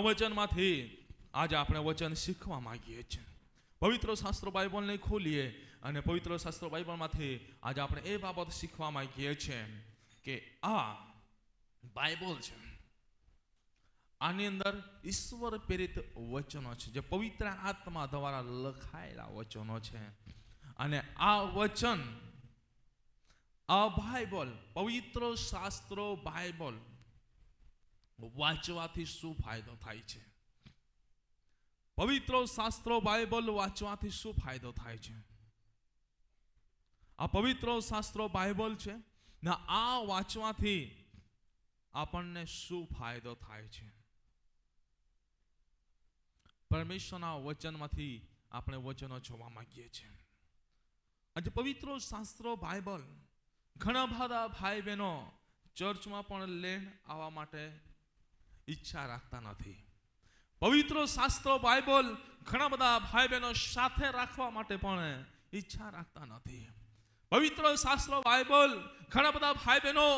વચનમાંથી આજે આપણે વચન શીખવા માંગીએ છીએ. પવિત્ર શાસ્ત્ર બાઇબલને ખોલીએ અને પવિત્ર શાસ્ત્ર બાઇબલમાંથી આજે આપણે એ બાબત શીખવા માંગીએ છીએ કે આ બાઇબલ છે, આની અંદર ઈશ્વર પ્રેરિત વચનો છે, જે પવિત્ર આત્મા દ્વારા લખાયેલા વચનો છે. અને આ વચન, આ બાઇબલ, પવિત્ર શાસ્ત્રો બાઇબલ વાંચવાથી શું ફાયદો થાય છે? પવિત્ર શાસ્ત્રો બાઇબલ વાંચવાથી શું ફાયદો થાય છે? આ પવિત્ર શાસ્ત્રો બાઇબલ છે ને, આ વાંચવાથી આપણને શું ફાયદો થાય છે? પરમેશ્વરના વચનમાંથી આપણે વચનો જોવા માંગીએ છીએ. આજે પવિત્ર શાસ્ત્રો બાઇબલ ઘણા બધા ભાઈ બહેનો ચર્ચમાં પણ લઈને આવવા માટે ઈચ્છા રાખતા નથી. પવિત્ર શાસ્ત્રો બાઇબલ ઘણા બધા ભાઈ બહેનો સાથે રાખવા માટે પણ ઈચ્છા રાખતા નથી. પવિત્ર શાસ્ત્રો બાઇબલ ઘણા બધા ભાઈ બહેનો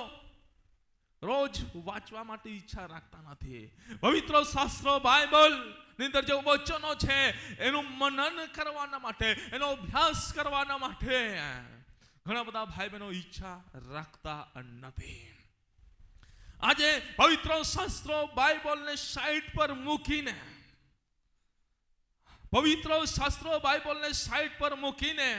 રોજ વાંચવા માટે ઈચ્છા રાખતા નથી. પવિત્ર શાસ્ત્રો બાઇબલ ની અંદર જે વચનો છે એનું મનન કરવાના માટે, એનો અભ્યાસ કરવાના માટે ઘણા બધા ભાઈ બહેનો ઈચ્છા રાખતા નથી. આજે પવિત્ર શાસ્ત્રો બાઇબલને સાઈડ પર મૂકીને, પવિત્ર શાસ્ત્રો બાઇબલને સાઈડ પર મૂકીને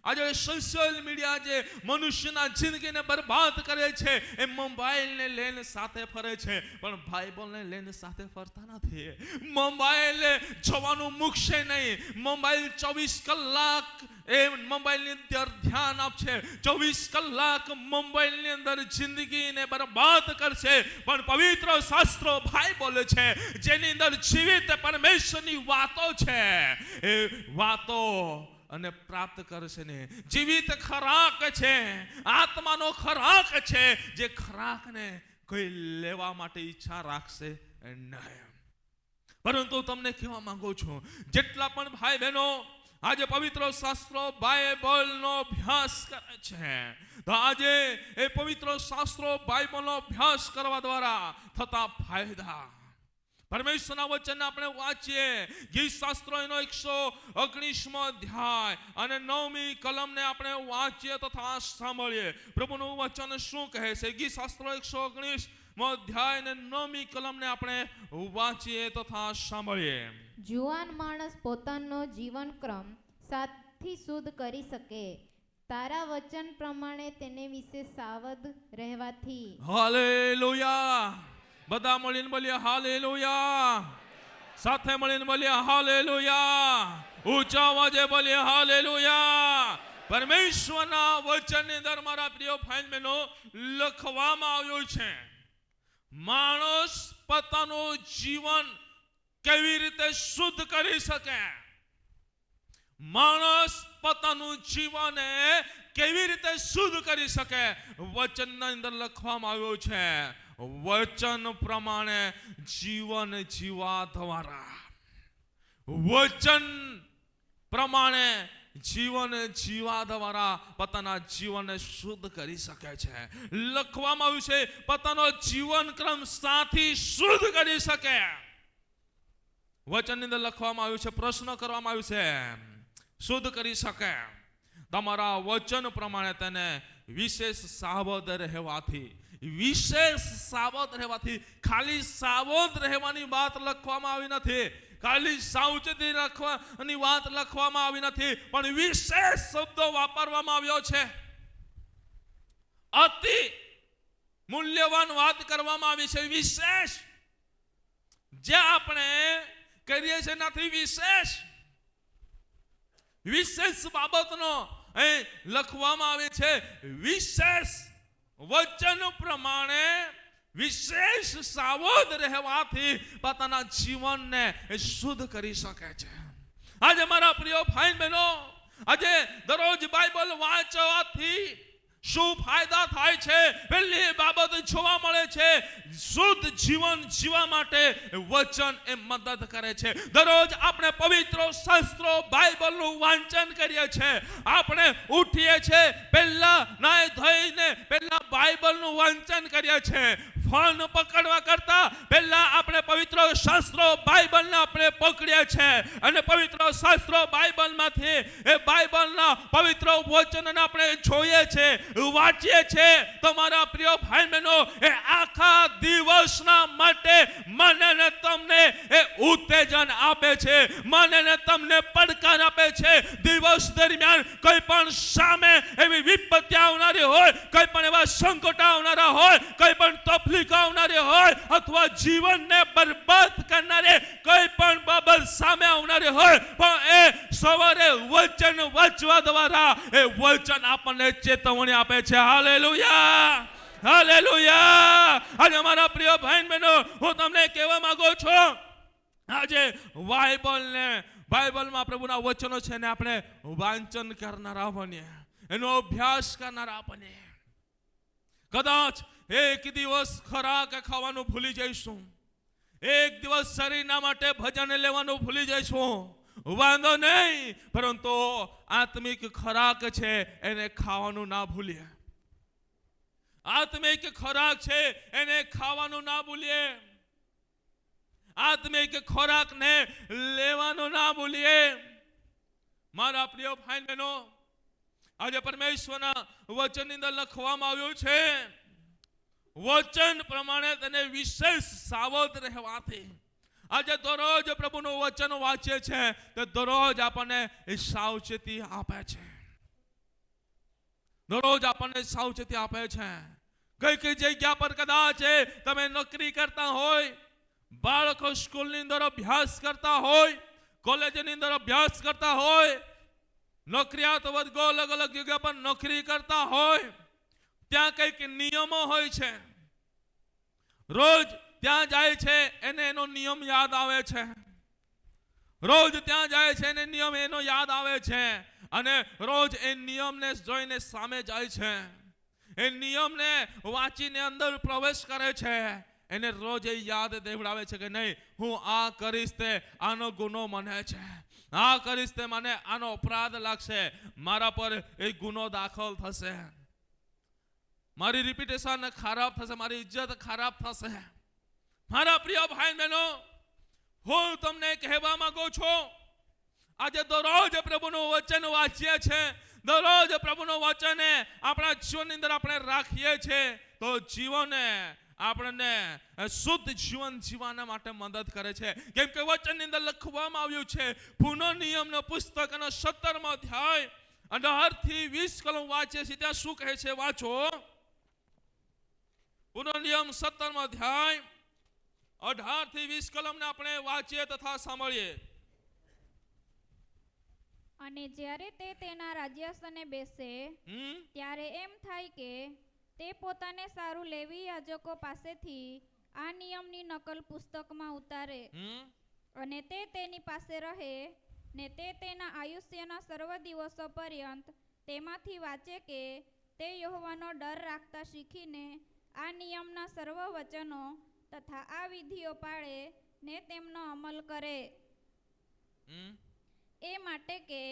આજે સોશિયલ મીડિયા જે મનુષ્યના જિંદગીને બરબાદ કરે છે, એ મોબાઈલને લઈને સાથે ફરે છે, પણ બાઇબલને લઈને સાથે ફરતા નથી. મોબાઈલ જોવાનું મૂકશે નહીં. મોબાઈલ 24 કલાક એ મોબાઈલની અંદર ધ્યાન આપશે, 24 કલાક મોબાઈલની અંદર જિંદગીને બરબાદ કરશે. પણ પવિત્ર શાસ્ત્રો બાઇબલ છે, જેની અંદર જીવિત પરમેશ્વરની વાતો છે, એ વાતો અને પ્રાપ્ત કરશે ને. જીવિત ખોરાક છે, આત્માનો ખોરાક છે, જે ખોરાકને કોઈ લેવા માટે ઈચ્છા રાખશે નહીં. પરંતુ તમને કહેવા માંગુ છું, જેટલા પણ ભાઈ બહેનો આજે પવિત્ર શાસ્ત્રો બાઇબલનો અભ્યાસ કરે છે, તો આજે એ પવિત્ર શાસ્ત્રો બાઇબલનો અભ્યાસ કરવા દ્વારા થતા ફાયદા, પરમેશ્વરના વચનને આપણે વાંચીએ. ગીત શાસ્ત્રો એનો 119મો અધ્યાય અને 9મી કલમને આપણે વાંચીએ તથા સાંભળીએ પ્રભુનું વચન શું કહે છે. ગીત શાસ્ત્રો 119મો અધ્યાય અને 9મી કલમને આપણે વાંચીએ તથા સાંભળીએ. જુવાન માણસ પોતાનો જીવનક્રમ સાથી શુદ્ધ કરી શકે, તારા વચન પ્રમાણે તેને વિશે સાવધ રહેવાથી. હાલેલુયા. બધા મળીને બોલીએ હાલેલુયા. સાથે મળીને બોલીએ હાલેલુયા. ઊંચા અવાજે બોલીએ હાલેલુયા. પરમેશ્વરના વચનની અંદર મારા પ્રિય ભાઈ બહેનો લખવામાં આવ્યું છે, માણસ પોતાનું જીવન કેવી રીતે શુદ્ધ કરી શકે, માણસ પોતાનું જીવન કેવી રીતે શુદ્ધ કરી શકે. વચનની અંદર લખવામાં આવ્યું છે, વચન પ્રમાણે જીવન જીવા દ્વારા. વચન પ્રમાણે જીવન જીવા દ્વારા પોતાના જીવનને શુદ્ધ કરી શકે છે. લખવામાં આવ્યું છે, પોતાનો જીવન ક્રમ સાથી શુદ્ધ કરી શકે. વચનની અંદર લખવામાં આવ્યું છે, પ્રશ્ન કરવામાં આવ્યું છે, શુદ્ધ કરી શકે. તમારા વચન પ્રમાણે તેને વિશેષ સાવધ રહેવાથી, વિશેષ સાવધ રહેવાથી. ખાલી સાવધ રહેવાની વાત લખવામાં આવી નથી, ખાલી સાવચેતી રાખવાની વાત લખવામાં આવી નથી, પણ વિશેષ શબ્દો વાપરવામાં આવ્યો છે. અતિ મૂલ્યવાન વાત કરવામાં આવી છે. વિશેષ જે આપણે કરીએ છીએ નથી, વિશેષ વિશેષ બાબતનો અહીં લખવામાં આવે છે. વિશેષ વચન પ્રમાણે વિશેષ સાવધ રહેવાથી પોતાના જીવનને શુદ્ધ કરી શકે છે. આજે મારા પ્રિય ભાઈ બહેનો, આજે દરરોજ બાઇબલ વાંચવાથી શું ફાયદા થાય છે? પહેલી બાબત જોવા મળે છે, શુદ્ધ જીવન જીવવા માટે વચન એ મદદ કરે છે. દરરોજ આપણે પવિત્ર શાસ્ત્રો બાઇબલનું વાંચન કરીએ છીએ. આપણે ઉઠીએ છીએ, પહેલા નાઈ ધોઈને પહેલા બાઇબલનું વાંચન કરીએ છીએ. ફોન પકડવા કરતા પહેલા આપણે પવિત્ર શાસ્ત્રો બાઇબલને આપણે પકડીએ છીએ અને પવિત્ર શાસ્ત્રો બાઇબલમાંથી એ બાઇબલના પવિત્ર વચનને આપણે જોઈએ છીએ, વાંચીએ છીએ. તો મારા પ્રિય ભાઈ બહેનો, એ આખા દિવસના માટે મને ને તમને એ ઉત્તેજન આપે છે, મને ને તમને પડકાર આપે છે. દિવસ દરમિયાન કોઈ પણ સામે એવી વિપત્તિ આવનારી હોય, કોઈ પણ એવા સંકટ આવનારા હોય, કોઈ પણ તકલીફ આવનારી હોય, અથવા જીવનને બરબાદ કરનારે કોઈ પણ બાબત સામે આવનારી હોય, પણ એ સવારે વચન વાંચવા દ્વારા એ વચન આપણને ચેતવણી આપે છે. Hallelujah, hallelujah. આજે મારા પ્રિય ભાઈ બહેનો, હું તમને કહેવા માંગુ છું, આજે બાઇબલમાં પ્રભુના વચનો છે ને આપણે વાંચન કરનારા બનીએ, એનો અભ્યાસ કરનારા બનીએ. કદાચ એક દિવસ ખોરાક ખાવાનું ભૂલી જઈશું, એક દિવસ શરીરના માટે ભજન લેવાનું ભૂલી જઈશું, વાંધો નહીં, પરંતુ આત્મિક ખોરાક છે એને ખાવાનું ના ભૂલીએ. આત્મિક ખોરાક છે એને ખાવાનું ના ભૂલીએ. આત્મિક ખોરાકને લેવાનું ના ભૂલીએ. મારા પ્રિય ભાઈ બહેનો, આજે પરમેશ્વરના વચનની અંદર લખવામાં આવ્યું છે, વચન પ્રમાણે તેને વિશેષ સાવધ રહેવાથી. આજે દરરોજ પ્રભુનું વચન વાંચે છે તો દરરોજ આપણને સાવચેતી આપે છે, દરરોજ આપણને સાવચેતી આપે છે. કઈ કઈ જગ્યા પર કદાચ તમે નોકરી કરતા હોય, બાળકો સ્કૂલની અંદર અભ્યાસ કરતા હોય, કોલેજની અંદર અભ્યાસ કરતા હોય, નોકરિયાત વર્ગો અલગ અલગ જગ્યા પર નોકરી કરતા હોય, ત્યાં કંઈક નિયમો હોય છે. રોજ ત્યાં જાય છે એને એનો નિયમ યાદ આવે છે, રોજ ત્યાં જાય છે એને નિયમ એનો યાદ આવે છે, અને રોજ એ નિયમને જોઈને સામે જાય છે, એ નિયમને વાંચીને અંદર પ્રવેશ કરે છે. એને રોજ એ યાદ દેવડાવે છે કે નહીં, હું આ કરીશ તે આનો ગુનો મને છે, આ કરીશ તે મને આનો અપરાધ લાગશે, મારા પર એ ગુનો દાખલ થશે, મારી રિપ્યુટેશન ખરાબ થશે, મારી ઇજ્જત ખરાબ થશે. મારા પ્રિય ભાઈ બહેનો, હું તમને કહેવા માંગુ છું, આજે દરરોજ પ્રભુનું વચન વાંચીએ છીએ, દરરોજ પ્રભુનું વચન આપણા જીવનની અંદર આપણે રાખીએ છીએ, તો જીવને આપણને શુદ્ધ જીવન જીવવા માટે મદદ કરે છે. કેમ કે વચનની અંદર લખવામાં આવ્યું છે, પુનઃ નિયમનો પુસ્તકનો 17મો અધ્યાય 18 થી 20 કલમ વાંચે છે, ત્યાં શું કહે છે, વાંચો. પુનઃ નિયમ 17મો અધ્યાય 18 થી 20 કલમને આપણે વાંચીએ તથા સાંભળીએ. અને જ્યારે તે તેના રાજ્યાસને બેસે ત્યારે એમ થાય કે તે પોતાને સારું લેવી યાજકો પાસેથી આ નિયમની નકલ પુસ્તકમાં ઉતારે, અને તે તેની પાસે રહે, ને તે તેના આયુષ્યના સર્વ દિવસો પર્યંત તેમાંથી વાંચે કે તે યહોવાનો ડર રાખતા શીખીને આ નિયમના સર્વ વચનો તથા આ વિધિઓ પાળે ને તેમનો અમલ કરે. એ માટે કે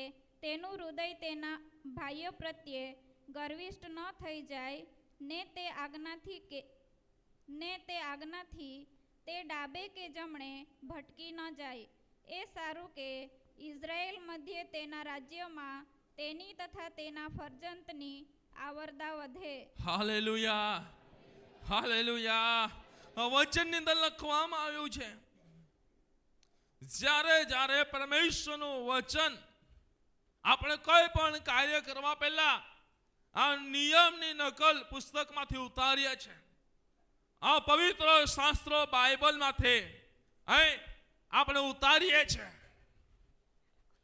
તેનું હૃદય તેના ભાઈઓ પ્રત્યે ગર્વિષ્ઠ ન થઈ જાય, ને તે આજ્ઞાથી તે ડાબે કે જમણે ભટકી ન જાય. એ સારું કે ઇઝરાયેલ મધ્યે તેના રાજ્યમાં તેની તથા તેના ફરજંતની આવરદા વધે. Hallelujah, hallelujah. વચનની અંદર લખવામાં આવ્યું છે, જ્યારે પરમેશ્વરનું વચન આપણે કોઈ પણ કાર્ય કરવા પહેલા આ નિયમની નકલ પુસ્તકમાંથી ઉતારીએ છીએ, આ પવિત્ર શાસ્ત્રો બાઇબલમાંથી આપણે ઉતારીએ છીએ.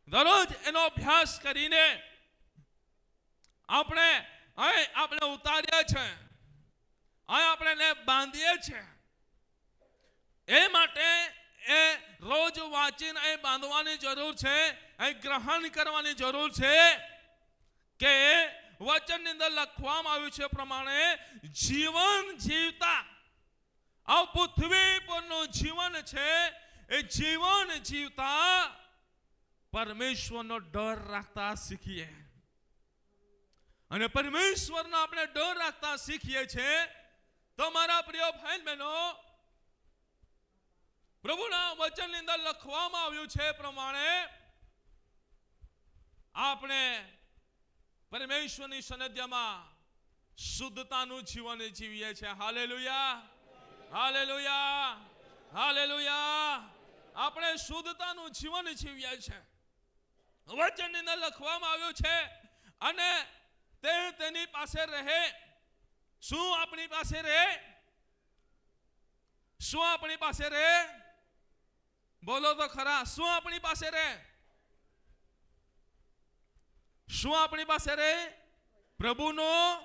દરરોજ એનો અભ્યાસ કરીને આપણે ઉતારીએ છીએ, આપણે બાંધીએ છીએ. એ માટે એ રોજ વાંચીને એ બાંધવાની જરૂર છે, એ ગ્રહણ કરવાની જરૂર છે કે વચનની અંદર લખવામાં આવ્યું છે પ્રમાણે જીવન જીવતા આ પૃથ્વી પરનું જીવન છે, એ જીવન જીવતા પરમેશ્વરનો ડર રાખતા શીખીએ. અને પરમેશ્વરનો આપણે ડર રાખતા શીખીએ છીએ તો મારા પ્રિય ભાઈ બહેનો, પ્રભુના વચનની અંદર લખવામાં આવ્યું છે પ્રમાણે આપણે પરમેશ્વરની સાનિધ્યમાં શુદ્ધતાનું જીવન જીવીએ છીએ. Hallelujah, hallelujah, hallelujah. આપણે શુદ્ધતાનું જીવન જીવીએ છીએ. વચનની અંદર લખવામાં આવ્યું છે, અને તે તેની પાસે રહે. શું આપણી પાસે રહે? શું આપણી પાસે રહે? બોલો તો ખરા, શું આપણી પાસે રહે? શું આપણી પાસે રહે? પ્રભુનું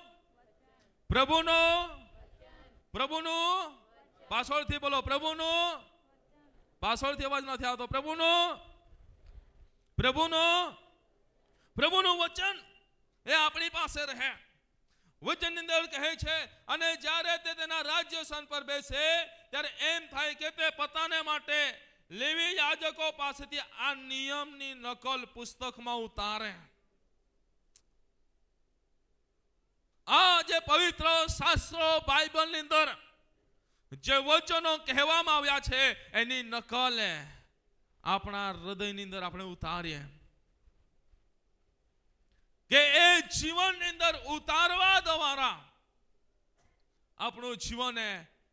પાછળથી બોલો, પાછળથી અવાજ નથી આવતો. પ્રભુનું વચન એ આપણી પાસે રહે. વચનની અંદર કહે છે, અને જ્યારે તે તેના રાજ્ય સ્થાન પર બેસે ત્યારે એમ થાય કે તે પોતાને માટે લેવી યાજકો પાસેથી આ નિયમની નકલ પુસ્તકમાં ઉતારે. આ જે પવિત્ર શાસ્ત્રો બાઇબલની અંદર જે વચનો કહેવામાં આવ્યા છે એની નકલ આપણા હૃદયની અંદર આપણે ઉતારીએ, કે એ જીવનની અંદર ઉતારવા દ્વારા આપણું જીવન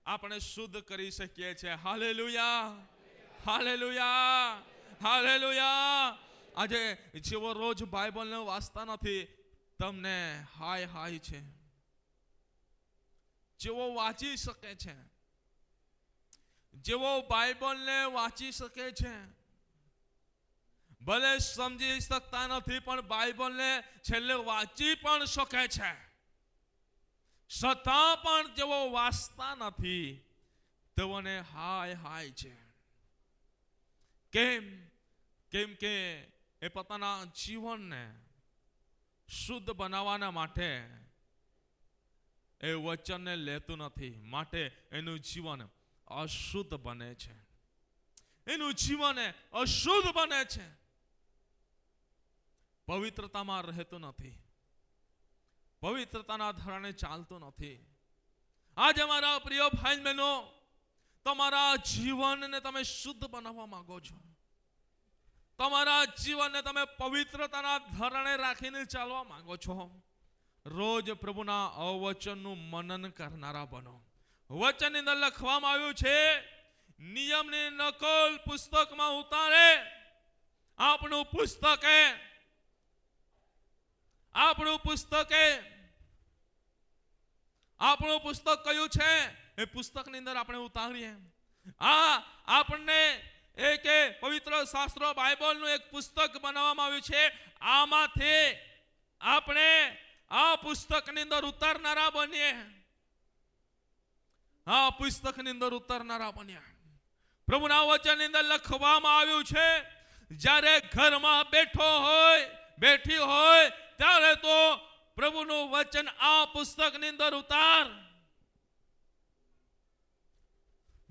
આપણે શુદ્ધ કરી શકીએ છીએ. Hallelujah, hallelujah, hallelujah. આજે જેવો રોજ બાઇબલને વાંચતા નથી તમને હાય હાય છે. જેવો વાંચી શકે છે, જેવો બાઇબલને વાંચી શકે છે, ભલે સમજી શકતા નથી પણ બાઇબલને છેલ્લે વાંચી પણ શકે છે, છતાં પણ જેવો વાંચતા નથી તેઓને હાય હાય છે. કેમ કે એ પોતાના જીવનને શુદ્ધ બનાવવાના માટે એ વચનને લેતું નથી, માટે એનું જીવન અશુદ્ધ બને છે. એનું જીવન અશુદ્ધ બને છે, પવિત્રતામાં રહેતું નથી, પવિત્રતાના ધોરણે ચાલતું નથી. આજે મારા પ્રિય ભાઈ બહેનો, તમારા જીવનને તમે શુદ્ધ બનાવવા માંગો છો, તમારા જીવનને તમે પવિત્રતાના ધોરણે રાખીને ચાલવા માંગો છો, રોજ પ્રભુના અવચનનું મનન કરનારા બનો. વચનની અંદર લખવામાં આવ્યું છે, નિયમની નકલ પુસ્તકમાં ઉતારે. આપણું પુસ્તક કયું છે? એ પુસ્તકની અંદર આપણે ઉતારીએ. આપણને એક પવિત્ર શાસ્ત્રો બાઇબલનું એક પુસ્તક બનાવવામાં આવ્યું છે. આમાંથી આપણે આ પુસ્તકની અંદર ઉતારનારા બનીએ. આ પુસ્તકની અંદર ઉતારનારા બન્યા. પ્રભુના વચનની અંદર લખવામાં આવ્યું છે, જ્યારે ઘરમાં બેઠી હોય ત્યારે તો પ્રભુનું વચન આ પુસ્તકની અંદર ઉતાર.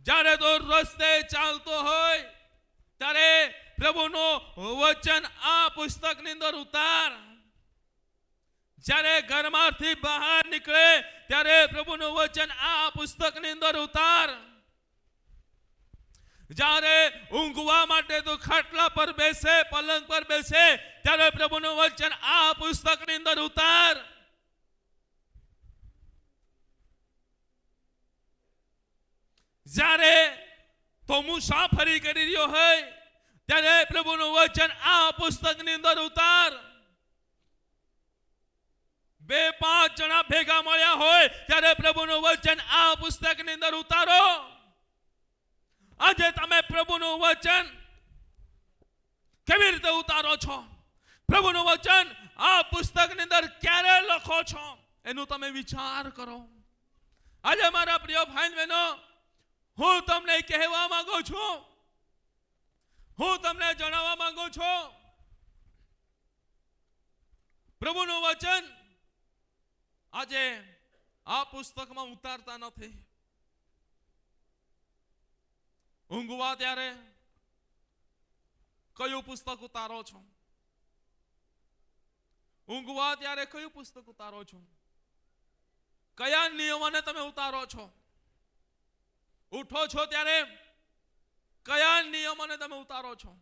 જ્યારે તો રસ્તે ચાલતો હોય ત્યારે પ્રભુનું વચન આ પુસ્તકની અંદર ઉતાર. જ્યારે ઘરમાંથી બહાર નીકળે ત્યારે પ્રભુનું વચન આ પુસ્તકની અંદર ઉતાર. જ્યારે ઊંઘવા માટે તો ખાટલા પર બેસે, પલંગ પર બેસે ત્યારે પ્રભુનું વચન આ પુસ્તકની અંદર ઉતાર. જ્યારે તો મુસાફરી કરી રહ્યો હોય ત્યારે પ્રભુનું વચન આ પુસ્તકની અંદર ઉતાર. 2-5 જણા ભેગા મળ્યા હોય ત્યારે પ્રભુનું વચન આ પુસ્તકની અંદર ઉતારો. આજે તમે પ્રભુનું વચન કેવી રીતે ઉતારો છો? પ્રભુનું વચન આ પુસ્તકની અંદર ક્યારે લખો છો એનું તમે વિચાર કરો. આજે મારા પ્રિય ભાઈ બહેનો, હું તમને કહેવા માંગુ છું, હું તમને જણાવવા માંગુ છું, પ્રભુનું વચન આજે આ પુસ્તકમાં ઉતારતા નથી. ઊંઘવા ત્યારે કયું પુસ્તક ઉતારો છો? ઊંઘવા ત્યારે કયું પુસ્તક ઉતારો છો? કયા નિયમોને તમે ઉતારો છો? ઉઠો છો ત્યારે કયા નિયમોને તમે ઉતારો છો?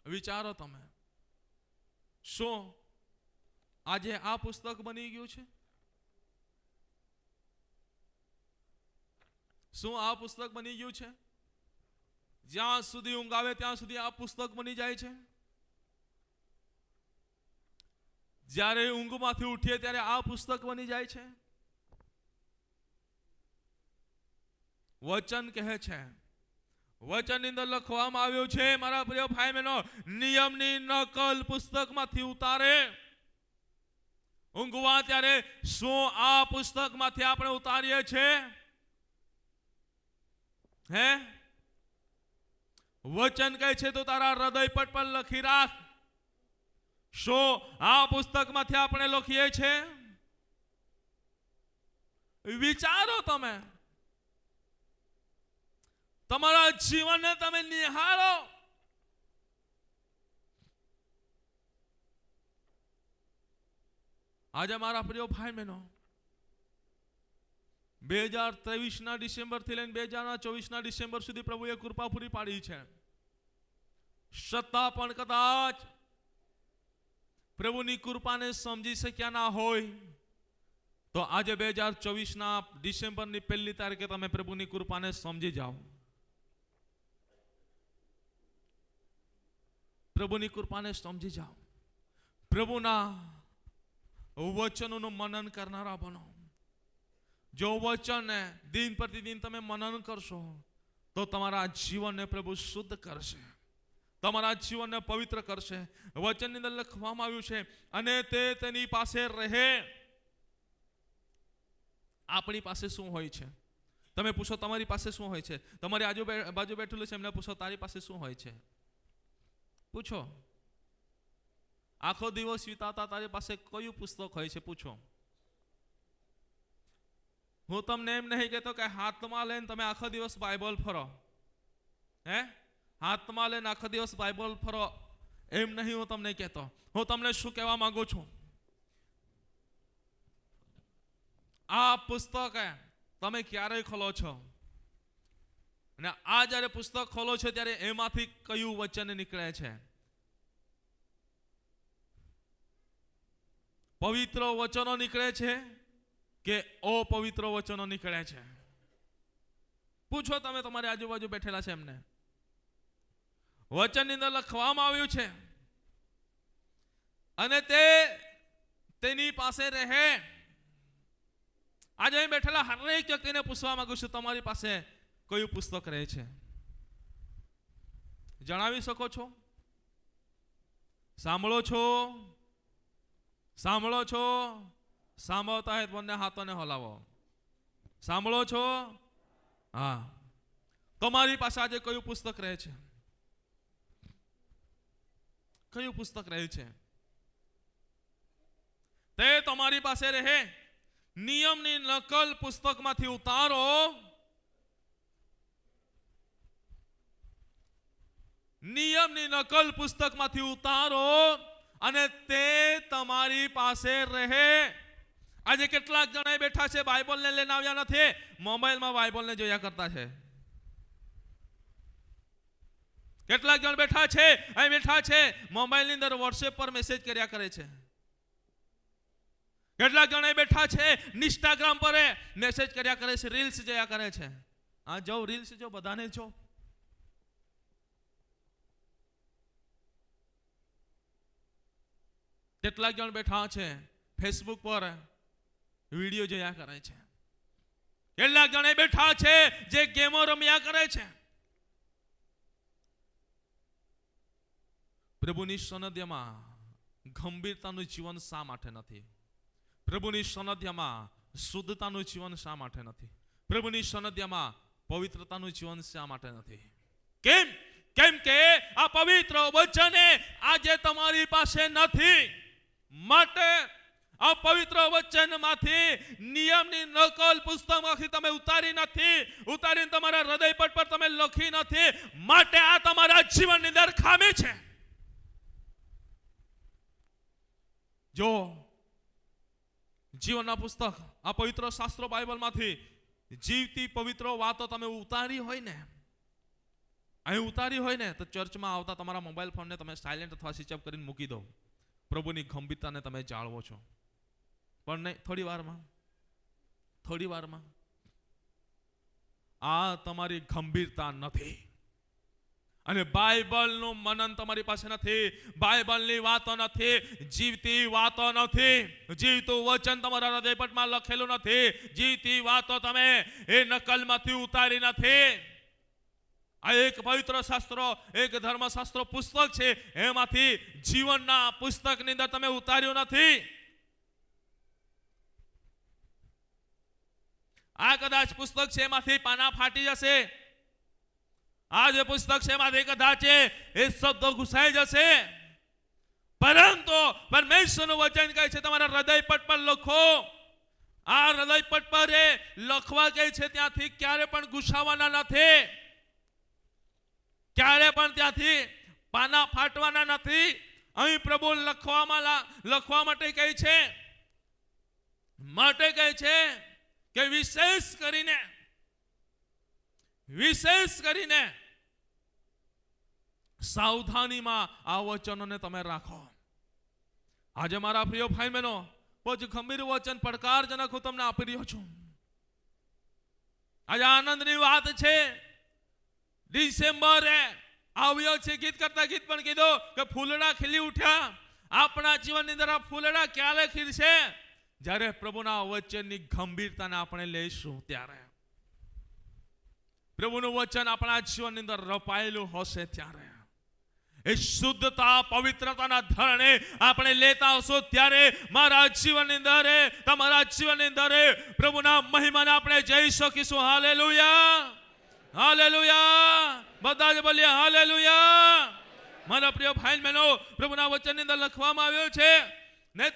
વિચારો તમે. શું આજે આ પુસ્તક બની ગયું છે? શું આ પુસ્તક બની ગયું છે? જ્યાં સુધી ઊંઘ આવે ત્યાં સુધી આ પુસ્તક બની જાય છે? જ્યારે ઊંઘમાંથી ઉઠીએ ત્યારે આ પુસ્તક બની જાય છે? વચન કહે છે, વચનની અંદર લખવામાં આવ્યું છે, મારા પ્રિય ભાઈ બહેનો, નિયમની નકલ પુસ્તકમાંથી ઉતારે. ઊંઘવા ત્યારે શું આ પુસ્તકમાંથી આપણે ઉતારીએ છીએ? હે? વચન કહે છે તો તારા હૃદય પટ પર લખી રાખ. શું આ પુસ્તકમાંથી આપણે લખીએ છીએ? વિચારો તમે. તમારા જીવનને તમે નિહાળો. આજે મારા પ્રિય ભાઈ બહેનો, 2023 ડિસેમ્બરથી લઈને 2024 ડિસેમ્બર સુધી પ્રભુએ કૃપા પૂરી પાડી છે. છતાં પણ કદાચ પ્રભુની કૃપાને સમજી શક્યા ના હોય તો આજે 2024 ડિસેમ્બરની 1 તારીખે તમે પ્રભુની કૃપાને સમજી જાઓ. પ્રભુની કૃપાને સમજી જાઓ. પ્રભુના વચનોનું મનન કરનારા બનો. જો વચનને દિન પ્રતિદિન તમે મનન કરશો તો તમારા જીવનને પ્રભુ શુદ્ધ કરશે, તમારા જીવનને પવિત્ર કરશે. વચનની અંદર લખવામાં આવ્યું છે, અને તે તેની પાસે રહે. આપણી પાસે શું હોય છે? તમે પૂછો તમારી પાસે શું હોય છે? તમારી આજુબાજુ બેઠેલું છે એમને પૂછો તારી પાસે શું હોય છે? પૂછો. આખો દિવસ વિતાતા તારી પાસે કયું પુસ્તક હોય છે? પૂછો. હું તમને એમ નહીં કહેતો કે હાથમાં લઈને તમે આખો દિવસ બાઇબલ ફરો. હે? હાથમાં લઈને આખો દિવસ બાઇબલ ફરો એમ નહીં હું તમને કહેતો. હું તમને શું કહેવા માંગુ છું? આ પુસ્તક તમે ક્યારે ખોલો છો અને આ જ્યારે પુસ્તક ખોલો છો ત્યારે એમાંથી કયું વચન નીકળે છે? પવિત્ર વચનો નીકળે છે કે અપવિત્ર વચનો નીકળે છે? પૂછો તમે તમારી આજુબાજુ બેઠેલા છે એમને. વચનની અંદર લખવામાં આવ્યું છે, અને તે તેની પાસે રહે. આજે અહીં બેઠેલા હરેક વ્યક્તિને પૂછવા માંગુ છું, તમારી પાસે કયું પુસ્તક રહે છે? જણાવી શકો છો? સાંભળો છો? સાંભળો છો? સાંભળતા હોય બંને હાથોને હલાવો. સાંભળો છો? હા. તમારી પાસે આજે કયું પુસ્તક રહે છે? કયું પુસ્તક રહે છે? તે તમારી પાસે રહે. નિયમની નકલ પુસ્તકમાંથી ઉતારો. નિયમની નકલ પુસ્તકમાંથી ઉતારો અને તે તમારી પાસે રહે. આજે કેટલાક જણા બેઠા છે, બાઇબલને લઈને આવ્યા નથી, મોબાઈલમાં બાઇબલને જોયા કરતા છે. કેટલાક જણ બેઠા છે, અહીં બેઠા છે, મોબાઈલની અંદર વોટ્સએપ પર મેસેજ કર્યા કરે છે. કેટલાક જણા બેઠા છે, ઇન્સ્ટાગ્રામ પર મેસેજ કર્યા કરે છે, રીલ્સ જોયા કરે છે. હા, જો રીલ્સ જો, બધાને જો. કેટલાક જણ બેઠા છે, ફેસબુક પર વિડીયો જોયા કરે છે. કેટલાક જણા બેઠા છે જે ગેમો રમ્યા કરે છે. પ્રભુની સન્નિધિમાં ગંભીરતાનું જીવન શા માટે નથી? પ્રભુની સન્નિધિમાં શુદ્ધતાનું જીવન શા માટે નથી? પ્રભુની સન્નિધિમાં પવિત્રતાનું જીવન શા માટે નથી? કેમ? કેમ કે આ પવિત્ર વચન આજે તમારી પાસે નથી. માટે આ પવિત્ર વચનમાંથી નિયમની નકલ પુસ્તકમાંથી તમે ઉતારી નથી, ઉતારીને તમારા હૃદયપટ પર તમે લખી નથી. માટે આ તમારા જીવનની અંદર ખામી છે. જીવનના પુસ્તક આ પવિત્ર શાસ્ત્રો બાઇબલમાંથી જીવતી પવિત્ર વાતો તમે ઉતારી હોય ને, અહીં ઉતારી હોય ને, તો ચર્ચમાં આવતા તમારા મોબાઈલ ફોનને તમે સાયલેન્ટ અથવા સ્વિચ ઓફ કરીને મૂકી દો. પ્રભુની ગંભીરતાને તમે જાળવો છો. પણ નહીં, થોડી વારમાં આ તમારી ગંભીરતા નથી. અને બાઇબલનું મનન તમારી પાસે નથી, બાઇબલની વાતો નથી, જીવતી વાતો નથી, જીવતું વચન તમારા હૃદયપટમાં લખેલું નથી, જીવતી વાતો તમે એ નકલમાંથી ઉતારી નથી. આ એક પવિત્ર શાસ્ત્રો, એક ધર્મશાસ્ત્રો પુસ્તક છે, એમાંથી જીવનના પુસ્તકની અંદર તમે ઉતાર્યું નથી. આ કદાચ પુસ્તક છે, એમાંથી પાના ફાટી જશે. આ જે પુસ્તક છે એમાંથી કદાચ એ શબ્દો ઘૂસાઈ જશે, પરંતુ પરમેશ્વરનું વચન કહે છે તમારા હૃદયપટ પર લખો. આ હૃદયપટ પર એ લખવા કહે છે ત્યાંથી ક્યારે પણ ઘૂસાવાના નથી, ક્યારે પણ ત્યાંથી પાના ફાટવાના નથી. અહીં પ્રભુ લખવા માટે કહે છે કે વિશેષ કરીને સાવધાનીમાં આ વચનોને તમે રાખો. આજે મારા પ્રિય ભાઈ બહેનો, બહુ જ ગંભીર વચન, પડકારજનક હું તમને આપી રહ્યો છું. આજે આનંદની વાત છે, ડિસેમ્બર આવ્યો છે. ગીત કરતા ગીત પણ કીધું કે ફૂલડા ખીલી ઉઠ્યા. આપણા જીવનની અંદર આ ફૂલડા ક્યારે ખીલશે? જ્યારે પ્રભુના વચનની ગંભીરતાને આપણે લઈશું, ત્યારે પ્રભુનું વચન આપણા જીવનની અંદર રપાયેલું હશે, ત્યારે એ શુદ્ધતા પવિત્રતાના ધરણે આપણે લેતા હશો, ત્યારે મારા જીવનની અંદર, તમારા જીવનની અંદર પ્રભુના મહિમાને આપણે જઈ શકીશું. Hallelujah, hallelujah. બધા જ બોલીએ હાલેલુયા. મારા પ્રિય ભાઈ બહેનો, પ્રભુના વચનની અંદર લખવામાં આવ્યું છે ને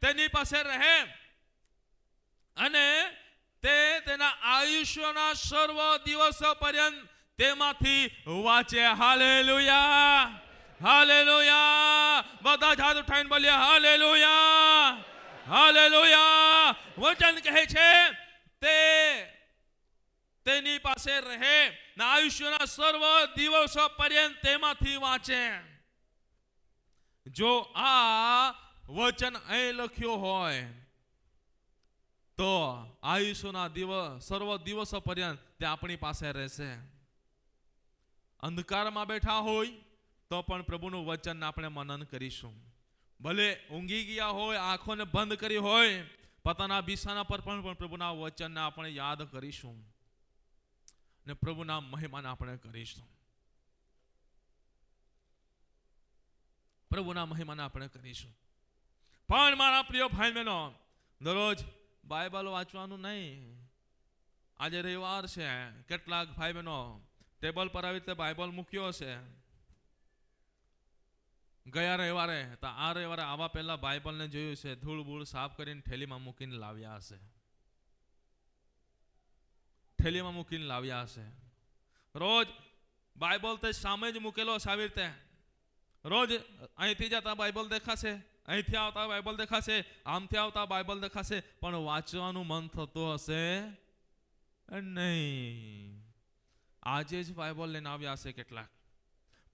તેની પાસે રહે અને તે તેના આયુષ્યના સર્વ દિવસો પર્યંત તેમાંથી વાંચે. Hallelujah, hallelujah. બધા જ હાથ ઉઠાવીને બોલીએ હાલેલુયા, હાલેલુયા. વચન કહે છે તેની પાસે રહે ને આયુષ્યના સર્વ દિવસો પર્યંત તેમાંથી વાંચે. જો આ વચન અહીં લખ્યો હોય તો આયુષ્યના સર્વ દિવસો પર્યંત તે આપણી પાસે રહેશે. અંધકારમાં બેઠા હોય તો પણ પ્રભુનું વચન આપણે મનન કરીશું. ભલે ઊંઘી ગયા હોય, આંખોને બંધ કરી હોય, પોતાના બિછાના પર પણ પ્રભુના વચનને આપણે યાદ કરીશું ને પ્રભુના મહિમાને આપણે કરીશું. પ્રભુના મહિમાને આપણે કરીશું. પણ મારા પ્રિય ભાઈ બહેનો, દરરોજ બાઇબલ વાંચવાનું નહીં. આજે રવિવાર છે, કેટલાક ભાઈ બહેનો ટેબલ પર આવી રીતે બાઇબલ મૂક્યો છે. ગયા રવિવારે તો આ રવિવારે આવા પહેલા બાઇબલને જોયું છે, ધૂળ બૂળ સાફ કરીને થેલીમાં મૂકીને લાવ્યા હશે, થેલીમાં મૂકીને લાવ્યા હશે. રોજ બાઇબલ તે સામે જ મૂકેલો છે. આવી રીતે રોજ અહીંથી જતા બાઇબલ દેખાશે, અહીંથી આવતા બાઇબલ દેખાશે, આમથી આવતા બાઇબલ દેખાશે, પણ વાંચવાનું મન થતું હશે નહીં. આજે જ બાઇબલ લઈને આવ્યા હશે કેટલાક.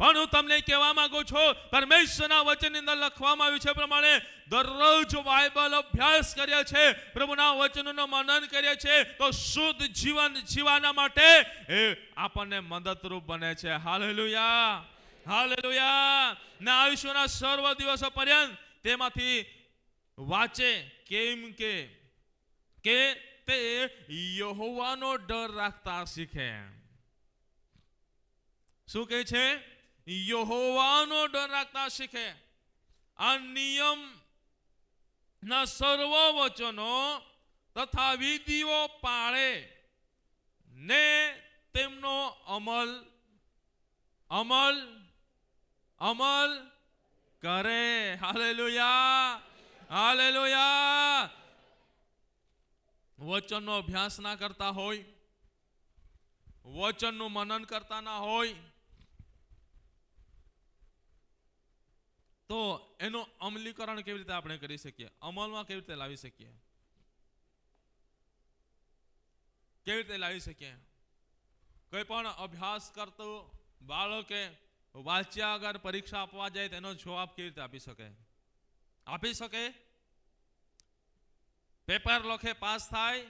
પણ હું તમને કહેવા માંગુ છું, પરમેશ્વરના વચનની અંદર લખવામાં આવ્યું છે પ્રમાણે દરરોજ બાઇબલ અભ્યાસ કરીએ છીએ, પ્રભુના વચનોનું મનન કરીએ છીએ, તો શુદ્ધ જીવન જીવવા માટે એ આપણને મદદરૂપ બને છે. Hallelujah, hallelujah. ના આયુષ્યના સર્વ દિવસો પર્યંત તેમાંથી વાંચે. કેમ કે તે યહોવાનો ડર રાખતા શીખે. શું કહે છે? યહોવાનો ડર રાખતા શીખે. આ નિયમ ના સર્વ વચનો તથા વિધિઓ પાળે ને તેમનો અમલ કરે. Hallelujah, hallelujah. વચનનો અભ્યાસ ના કરતા હોય, વચનનું મનન કરતા ના હોય, તો એનું અમલીકરણ કેવી રીતે આપણે કરી શકીએ, અમલમાં કેવી રીતે લાવી શકીએ, કેવી રીતે લાવી શકીએ? કોઈ પણ અભ્યાસ કરતું બાળકે વાંચ્યા અગર પરીક્ષા આપવા જાય તેનો જવાબ કેવી રીતે આપી શકે? આપી શકે? પેપર લખે પાસ થાય?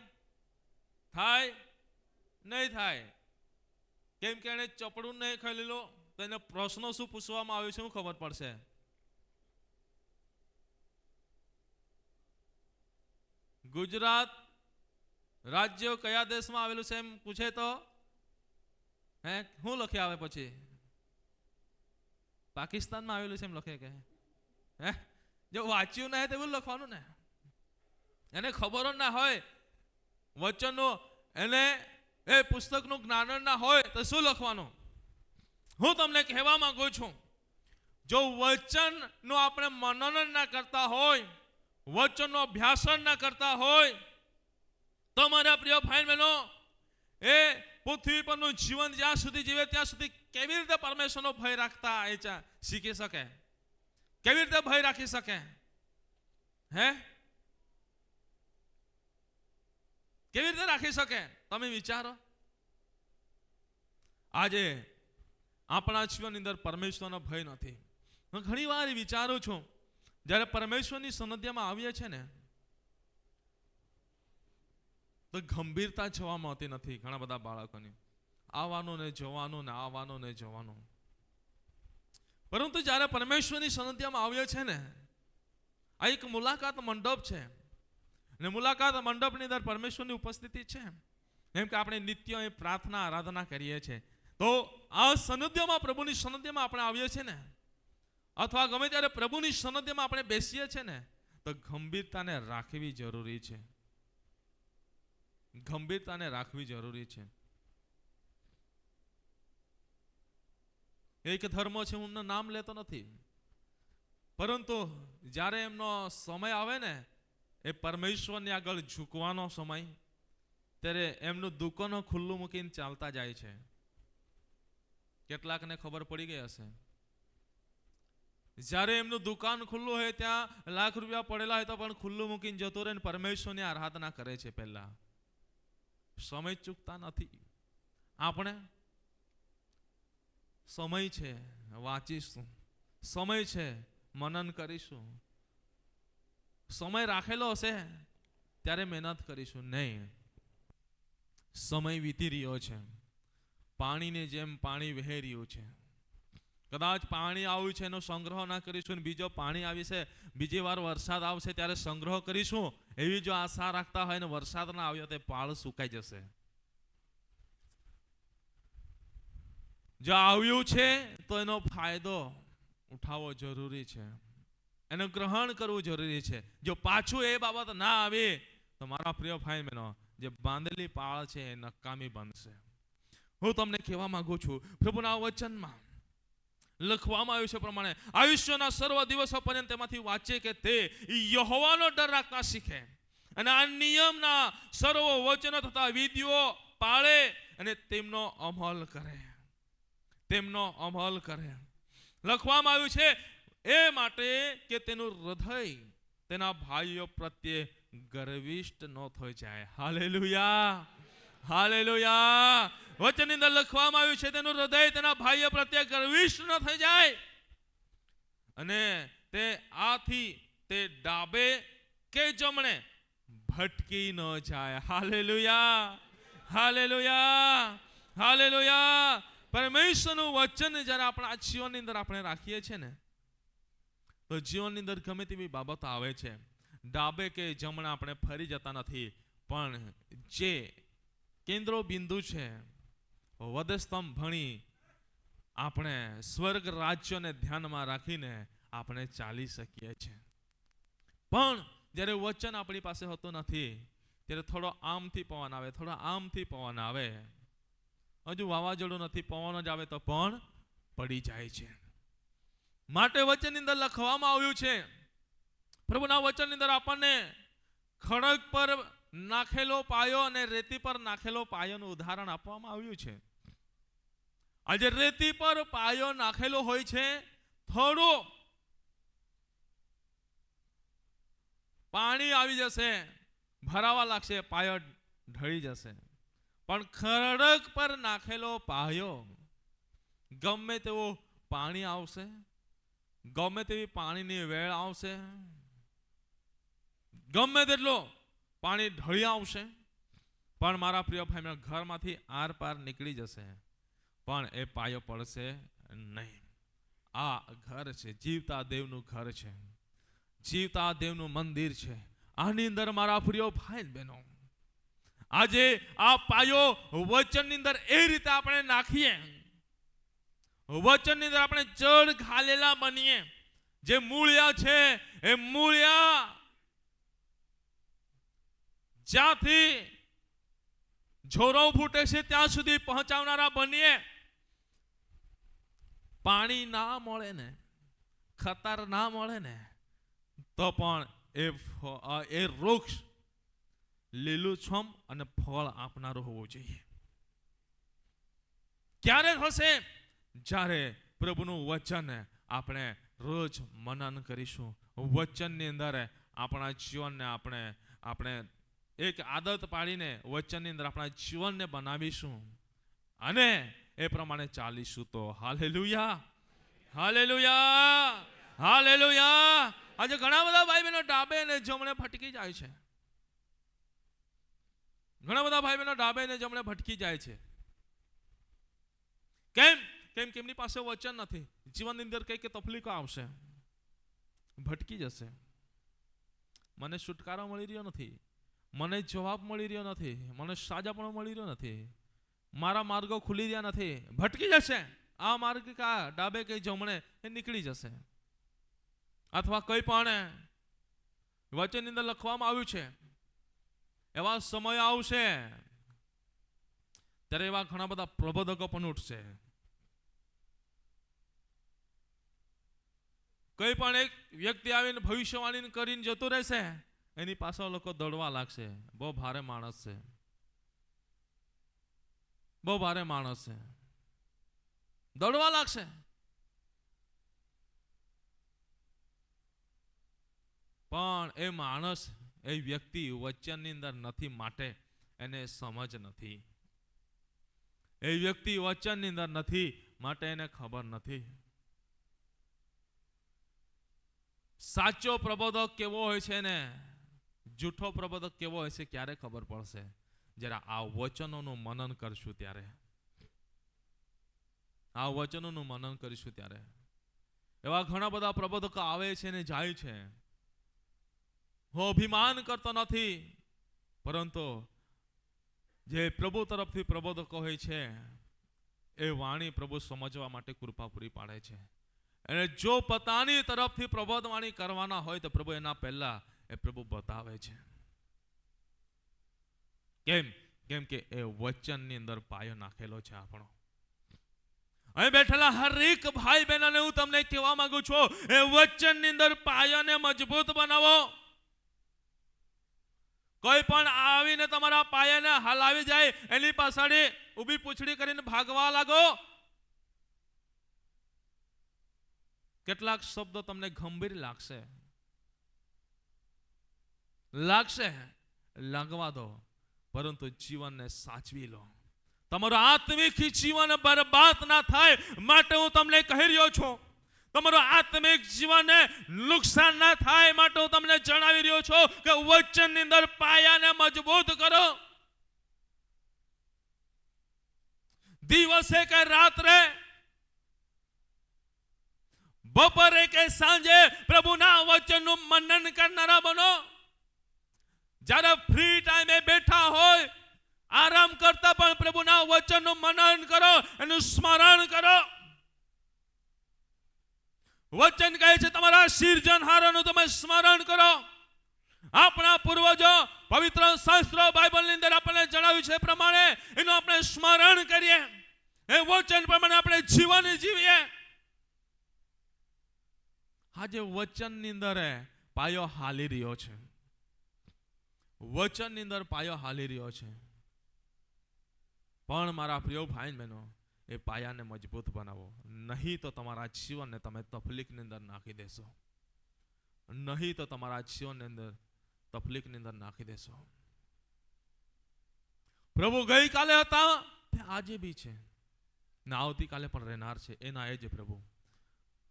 થાય? નહીં થાય. કેમ કે એને ચપડું નહીં ખાઈ લીધો તો એને પ્રશ્નો શું પૂછવામાં આવ્યું છે શું ખબર પડશે? ગુજરાત રાજ્ય કયા દેશમાં આવેલું છે એમ પૂછે તો શું લખી આવે? પછી પાકિસ્તાનમાં આવેલું છે એમ લખે કે જો વાંચ્યું ના હોય તેવું લખવાનું ને. એને ખબર જ ના હોય વચનનું, એને એ પુસ્તકનું જ્ઞાન ના હોય તો શું લખવાનું? હું તમને કહેવા માંગુ છું, જો વચનનું આપણે મનન ના કરતા હોય, વચનનો અભ્યાસ ના કરતા હોય, તો મારા પ્રિય ભાઈ બહેનો, એ પૃથ્વી પરનું જીવન જ્યાં સુધી જીવે ત્યાં સુધી કેવી રીતે પરમેશ્વરનો ભય રાખતા એ શીખી શકે? કેવી રીતે ભય રાખી શકે? કેવી રીતે રાખી શકે? તમે વિચારો. આજે આપણા જીવનની અંદર પરમેશ્વરનો ભય નથી. હું ઘણી વાર વિચારું છું, જ્યારે પરમેશ્વરની સન્નિધિમાં આવીએ છે ને તો ગંભીરતા જોવા મળતી નથી ઘણા બધા બાળકોની. આવવાનું ને જવાનું ને આવવાનું ને જવાનું. પરંતુ જ્યારે પરમેશ્વરની સન્નિધિમાં આવીએ છે ને, આ એક મુલાકાત મંડપ છે અને મુલાકાત મંડપની અંદર પરમેશ્વરની ઉપસ્થિતિ છે. એમ કે આપણે નિત્ય એ પ્રાર્થના આરાધના કરીએ છીએ, તો આ સન્નિધિમાં, પ્રભુની સન્નિધિમાં આપણે આવીએ છીએ ને, અથવા ગમે ત્યારે પ્રભુની સન્નિધિમાં આપણે બેસીએ છીએ ને, તો ગંભીરતાને રાખવી જરૂરી છે. ગંભીરતાને રાખવી જરૂરી છે. એક ધર્મ છે, હું નામ લેતો નથી, પરંતુ જ્યારે એમનો સમય આવે ને એ પરમેશ્વરની આગળ ઝૂકવાનો સમય, ત્યારે એમનું દુકાનો ખુલ્લું મૂકીને ચાલતા જાય છે. કેટલાકને ખબર પડી ગઈ હશે. જ્યારે એમનું દુકાન ખુલ્લું હોય, ત્યાં લાખ રૂપિયા પડેલા હોય તો પણ ખુલ્લું મૂકીને જતો રહે, પરમેશ્વરની આરાધના કરે છે. પહેલા સમય ચૂકતા નથી. આપણે સમય છે વાંચીશું, સમય છે મનન કરીશું, સમય રાખેલો હશે ત્યારે મહેનત કરીશું. નહીં, સમય વીતી રહ્યો છે, પાણીની જેમ પાણી વહી રહ્યું છે. કદાચ પાણી આવ્યું છે એનો સંગ્રહ ના કરીશું ને બીજો પાણી આવી છે, બીજી વાર વરસાદ આવશે ત્યારે સંગ્રહ કરીશું, એવી જો આશા રાખતા હોય ને વરસાદ ના આવ્યો તો પાળ સુકાઈ જશે. જો આવ્યું છે તો એનો ફાયદો ઉઠાવવો જરૂરી છે, એનું ગ્રહણ કરવું જરૂરી છે. જો પાછું એ બાબત ના આવે તો મારા પ્રિય ભાઈ બહેનો, જે બાંધેલી પાળ છે એ નકામી બનશે. હું તમને કહેવા માંગુ છું, પ્રભુના વચનમાં લખવામાં આવ્યું છે પ્રમાણે આયુષ્યના સર્વ દિવસો પર્યંત તેમાંથી વાંચે કે તે યહોવાનો ડર રાખતા શીખે અને આ નિયમના સર્વ વચનો તથા વિધિઓ પાળે અને તેમનો અમલ કરે. તેમનો અમલ કરે. લખવામાં આવ્યું છે એ માટે કે તેનું હૃદય તેના ભાઈઓ પ્રત્યે ગર્વિષ્ઠ ન થઈ જાય. Hallelujah, hallelujah. વચનની અંદર લખવામાં આવ્યું છે તેનું હૃદય તેના ભાઈઓ પ્રત્યે ગર્વિષ્ઠ ન થઈ જાય અને તે આથી તે ડાબે કે જમણે ભટકી ન જાય. Hallelujah, hallelujah, hallelujah. પરમેશ્વરનું વચન જ્યારે આપણા જીવનની અંદર આપણે રાખીએ છીએ ને, તો જીવનની અંદર ગમે તેવી બાબતો આવે છે, ડાબે કે જમણે આપણે ફરી જતા નથી, પણ જે કેન્દ્રો બિંદુ છે વધસ્તંભ ભણી આપણે સ્વર્ગ રાજ્યને ધ્યાનમાં રાખીને આપણે ચાલી શકીએ છીએ. પણ જ્યારે વચન આપણી પાસે હોતું નથી ત્યારે થોડો આમથી પવન આવે, થોડો આમથી પવન આવે, હજુ વાવાઝોડું નથી, પવન જ આવે તો પણ પડી જાય છે. માટે વચનની અંદર લખવામાં આવ્યું છે, પ્રભુના વચનની અંદર આપણને ખડક પર નાખેલો પાયો અને રેતી પર નાખેલો પાયોનું ઉદાહરણ આપવામાં આવ્યું છે. આજે રેતી પર પાયો નાખેલો હોય છે, થોડો પાણી આવી જશે, ભરાવા લાગશે, પાયો ઢળી જશે. પણ ખડક પર નાખેલો પાયો ગમે તેવો પાણી આવશે, ગમે તેવી પાણીની વેળ આવશે, ગમે તેટલો પાણી ઢળી આવશે, પણ મારા પ્રિય ભાઈ ઘરમાંથી આર પાર નીકળી જશે, પણ એ પાયો પડશે નહીં. આ ઘર છે, જીવતા દેવનું ઘર છે, જીવતા દેવનું મંદિર છે. આની અંદર મારા પ્રિય ભાઈ બહેનો, આજે આ પાયો વચનની અંદર એ રીતે આપણે નાખીએ, વચનની અંદર આપણે જડ ઘાલેલા બનીએ. જે મૂળિયા છે એ મૂળિયા જ્યાંથી જોરો ફૂટે છે ત્યાં સુધી પહોંચાડનારા બનીએ. પાણી ના મળે ને, ખતર ના મળે ને, તો પણ એ વૃક્ષ લીલુંછમ અને ફળ આપનારો હોવો જોઈએ. ક્યારે થશે? જ્યારે પ્રભુનું વચન આપણે રોજ મનન કરીશું, વચનની અંદર આપણા જીવનને આપણે એક આદત પાડીને વચનની અંદર આપણા જીવનને બનાવીશું અને એ પ્રમાણે ચાલીશું તો હાલેલુયા, હાલેલુયા, હાલેલુયા. આજે ઘણા બધા ભાઈ બહેનો ડાબે અને જમણે ભટકી જાય છે, ઘણા બધા ભાઈ બહેનો ડાબે અને જમણે ભટકી જાય છે. કેમ? કેમ કે એમની પાસે વચન નથી. જીવનની અંદર કઈ તકલીફો આવશે, ભટકી જશે. મને છુટકારો મળી રહ્યો નથી, મને જવાબ મળી રહ્યો નથી, મને સાજાપણો મળી રહ્યો નથી, મારા માર્ગો ખુલી રહ્યા નથી, ભટકી જશે. આ માર્ગ કા ડાબે કે જમણે એ નીકળી જશે. અથવા કંઈ પણ વચનની અંદર લખવામાં આવ્યું છે, એવા સમય આવશે ત્યારે એવા ઘણા બધા પ્રબોધકો પણ ઉઠશે. કોઈ પણ એક વ્યક્તિ આવીને ભવિષ્યવાણી કરીને જતો રહેશે, એની પાછળ લોકો દોડવા લાગશે. બહુ ભારે માણસ છે, બહુ ભારે માણસ છે, દોડવા લાગશે. પણ એ માણસ, એ વ્યક્તિ વચનની અંદર નથી માટે એને સમજ નથી. એ વ્યક્તિ વચનની અંદર નથી માટે એને ખબર નથી. સાચો પ્રબોધક કેવો હોય છે ને જૂઠો પ્રબોધક કેવો હોય છે ક્યારે ખબર પડશે? જરા આ વચનોનું મનન કરશું ત્યારે, આ વચનોનું મનન કરીશું ત્યારે. એવા ઘણા બધા પ્રબોધકો આવે છે ને જાય છે. હું અભિમાન કરતો નથી, પરંતુ જે પ્રભુ તરફથી પ્રબોધકો હોય છે એ વાણી પ્રભુ સમજવા માટે કૃપા પૂરી પાડે છે. અને જો પોતાની તરફથી પ્રબોધવાણી કરવાના હોય તો પ્રભુ એના પહેલા એ પ્રભુ બતાવે છે. કેમ? કેમ કે એ વચનની અંદર પાયો નાખેલો છે આપણો. અહીં બેઠેલા હરેક ભાઈ બહેનોને હું તમને કહેવા માંગુ છું, એ વચનની અંદર પાયાને મજબૂત બનાવો. કોઈ પણ આવીને તમારા પાયાને હલાવી જાય, એની પાછળ ઊભી પૂંછડી કરીને ભાગવા લાગો. કેટલાક શબ્દો તમને ગંભીર લાગશે, લાગવા દો, પરંતુ જીવનને સાચવી લો. તમારું આત્મિક જીવન બરબાદ ના થાય માટે હું તમને કહી રહ્યો છું. તમારું આત્મિક જીવનને નુકસાન ના થાય માટે હું તમને જણાવી રહ્યો છું કે વચનની અંદર પાયાને મજબૂત કરો. દિવસે કે રાત્રે, બપોરે કે સાંજે પ્રભુના વચનનું મનન કરનારા બનો. જ્યારે ફ્રી ટાઈમે બેઠા હોય, આરામ કરતા પણ પ્રભુના વચનનું મનન કરો, એનું સ્મરણ કરો. વચન કહે છે તમારા સિરજનહારનું તમે સ્મરણ કરો. આપણા પૂર્વજો પવિત્ર શાસ્ત્ર બાઇબલની અંદર આપણને જણાવ્યું છે પ્રમાણે એનું આપણે સ્મરણ કરીએ, એ વચન પ્રમાણે આપણે જીવન જીવીએ. આજે વચનની અંદર પાયો હાલી રહ્યો છે, વચનની અંદર પાયો હાલી રહ્યો છે. પણ મારા પ્રિય ભાઈ બહેનો, એ પાયાને મજબૂત બનાવો, નહીં તો તમારા જીવનને તમે તકલીફની અંદર નાખી દેશો. નહીં તો તમારા જીવનની અંદર તકલીફની અંદર નાખી દેશો. પ્રભુ ગઈકાલે હતા તે આજે બી છે ને આવતીકાલે પણ રહેનાર છે. એના એ જ પ્રભુ.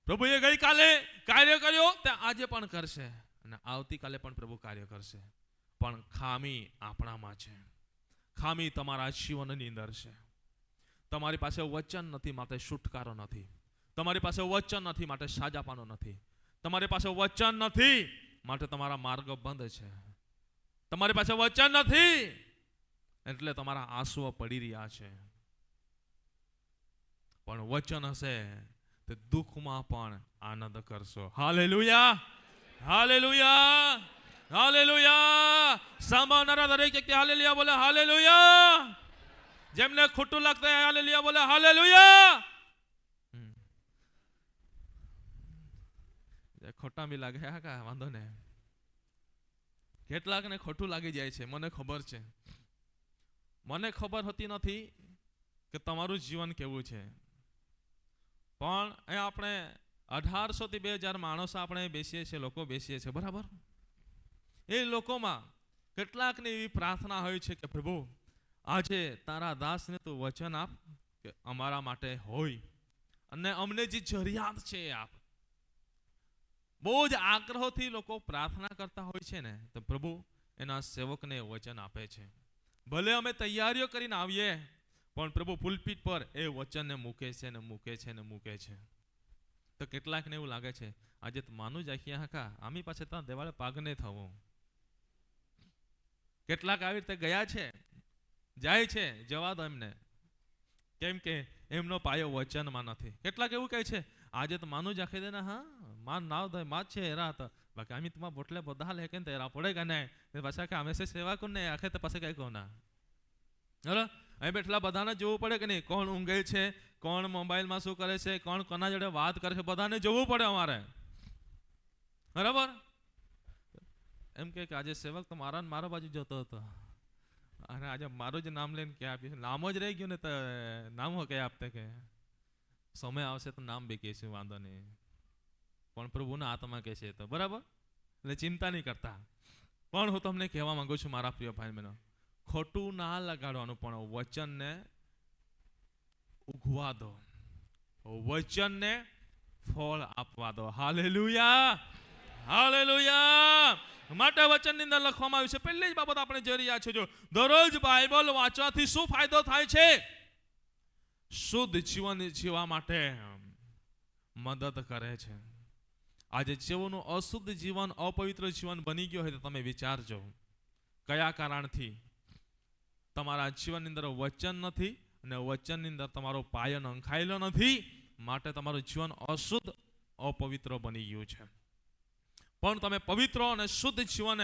પ્રભુએ ગઈકાલે કાર્ય કર્યો તે આજે પણ કરશે અને આવતીકાલે પણ પ્રભુ કાર્ય કરશે. પણ ખામી આપણામાં છે. ખામી તમારા જીવનની અંદર છે. તમારી પાસે વચન નથી માટે છુટકારો નથી. તમારી પાસે વચન નથી માટે સાજાપણો નથી. તમારી પાસે વચન નથી માટે તમારા માર્ગ બંધ છે. તમારી પાસે વચન નથી એટલે તમારા આંસુઓ પડી રહ્યા છે. પણ વચન હશે તે દુઃખમાં પણ આનંદ કરશો. Hallelujah, hallelujah, hallelujah. સાંભળનારા દરેક વ્યક્તિ હાલેલુયા બોલે. હાલેલુયા. જેમને ખોટું લાગતું હોય હાલેલુયા બોલે. હાલેલુયા. ખોટા બી લાગે હા કા વાંધો ને. કેટલાકને ખોટું લાગી જાય છે. મને ખબર છે. મને ખબર હોતી નથી કે તમારું જીવન કેવું છે. પણ એ આપણે 1800 થી 2000 માણસો આપણે બેસીએ છીએ, લોકો બેસીએ છીએ, બરાબર. એ લોકોમાં કેટલાકની એવી પ્રાર્થના હોય છે કે પ્રભુ આજે તારા દાસને તું વચન આપ કે અમારા માટે હોય અને અમને જે જરૂરિયાત છે એ આપ. બહુ જ આગ્રહથી લોકો પ્રાર્થના કરતા હોય છે ને તો પ્રભુ એના સેવકને વચન આપે છે. ભલે અમે તૈયારીઓ કરીને આવીએ પણ પ્રભુ પુલપીટ પર એ વચનને મૂકે છે ને મૂકે છે ને મૂકે છે. તો કેટલાકને એવું લાગે છે આજે તો માનું જાખીએ હાકા આમી પાસે ત્યાં દેવાળે પાગને થવું. કેટલાક આવી રીતે ગયા છે, જાય છે, જવા દો એમને, કેમ કે એમનો પાયો વચનમાં નથી. કેટલાક એવું કહે છે આજે તો માનું જાખી દે ને હા માન નાવ દે માં છે એરા તો બાકી આમી તમારા બોટલે બધા લે કે તેરા પડે કે નહીં પાછા કે અમે સેવા કોને આખે તો પાસે કઈ કોના. બરાબર. અહીં બેઠેલા બધાને જોવું પડે કે નહીં કોણ ઊંઘે છે, કોણ મોબાઈલમાં શું કરે છે, કોણ કોના જોડે વાત કરે છે, બધાને જોવું પડે અમારે. બરાબર. એમ કે આજે સેવક તો મારા બાજુ જતો હતો અને આજે મારું જ નામ લઈને કે આપ્યું. નામ જ રહી ગયું ને તો નામ હો કે આપતે કે સમય આવશે તો નામ બી કહેશું, વાંધો નહીં. પણ પ્રભુના આત્મા કહે છે તો બરાબર, એટલે ચિંતા નહીં કરતા. પણ હું તમને કહેવા માંગુ છું મારા પ્રિય ભાઈ બહેનો, ખોટું ના લગાડવાનું પણ વચનને ઉગવા દો, વચનને ફળ આપવા દો. Hallelujah, hallelujah. માટે વચનની અંદર લખવામાં આવ્યું છે. પહેલી જ બાબત આપણે જોઈ રહ્યા છો, જો દરરોજ બાઇબલ વાંચવાથી શું ફાયદો થાય છે? શુદ્ધ જીવન જીવવા માટે મદદ કરે છે. આજે જેઓનું અશુદ્ધ જીવન, અપવિત્ર જીવન બની ગયો હોય તો તમે વિચારજો કયા કારણથી. તમારા જીવનની અંદર વચન નથી અને વચનની અંદર તમારો પાયો નંખાયેલો નથી, માટે તમારું જીવન અશુદ્ધ, અપવિત્ર બની ગયું છે. પણ તમે પવિત્ર અને શુદ્ધ જીવન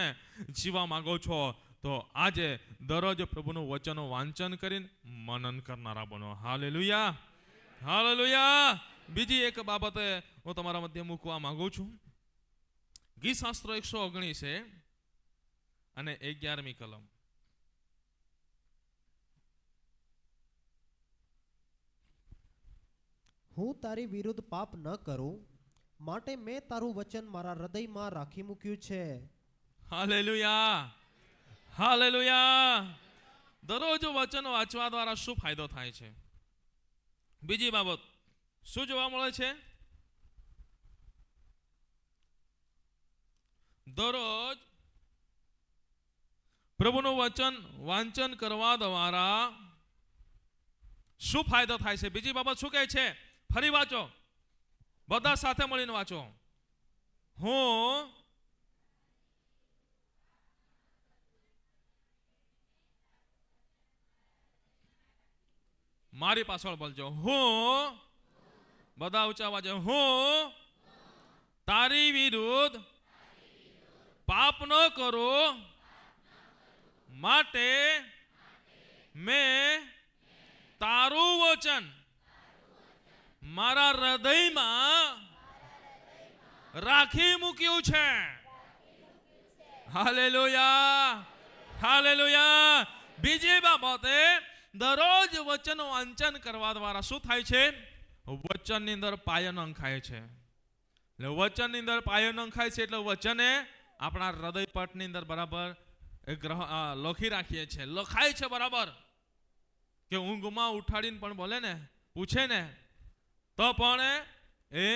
જીવવા માંગો છો તો આજે દરરોજ પ્રભુનું વચનનું વાંચન કરીને મનન કરનારા બનો. Hallelujah, hallelujah. બીજી એક બાબતે હું તમારા મધ્ય મૂકવા માંગુ છું. ગીતશાસ્ત્ર 119 અને 11મી કલમ. હું તારી વિરુદ્ધ પાપ ન કરું માટે મેં તારું વચન મારા હૃદયમાં રાખી મૂક્યું છે. Hallelujah, hallelujah. દરરોજ વચન વાંચવા દ્વારા શું ફાયદો થાય છે? બીજી બાબત શું જોવા મળે છે? દરરોજ પ્રભુનું વચન વાંચન કરવા દ્વારા શું ફાયદો થાય છે? બીજી બાબત શું કહે છે? ફરી વાંચો, બધા સાથે મળીને વાંચો. હું મારી પાછળ બોલજો. હું, બધા ઊંચા અવાજે, હું તારી વિરુદ્ધ પાપ ન કરું માટે મેં તારું વચન મારા હૃદયમાં રાખી મૂક્યું છે. Hallelujah, hallelujah. બીજી બાબતે દરરોજ વચન વાંચન કરવા દ્વારા શું થાય છે? વચનની અંદર પાયો નંખાય છે. એટલે વચનની અંદર પાયો નંખાય છે એટલે વચને આપણા હૃદય પટની અંદર બરાબર લખી રાખીએ છીએ, લખાય છે બરાબર કે ઊંઘમાં ઉઠાડીને પણ બોલે ને, પૂછે ને તો પણ એ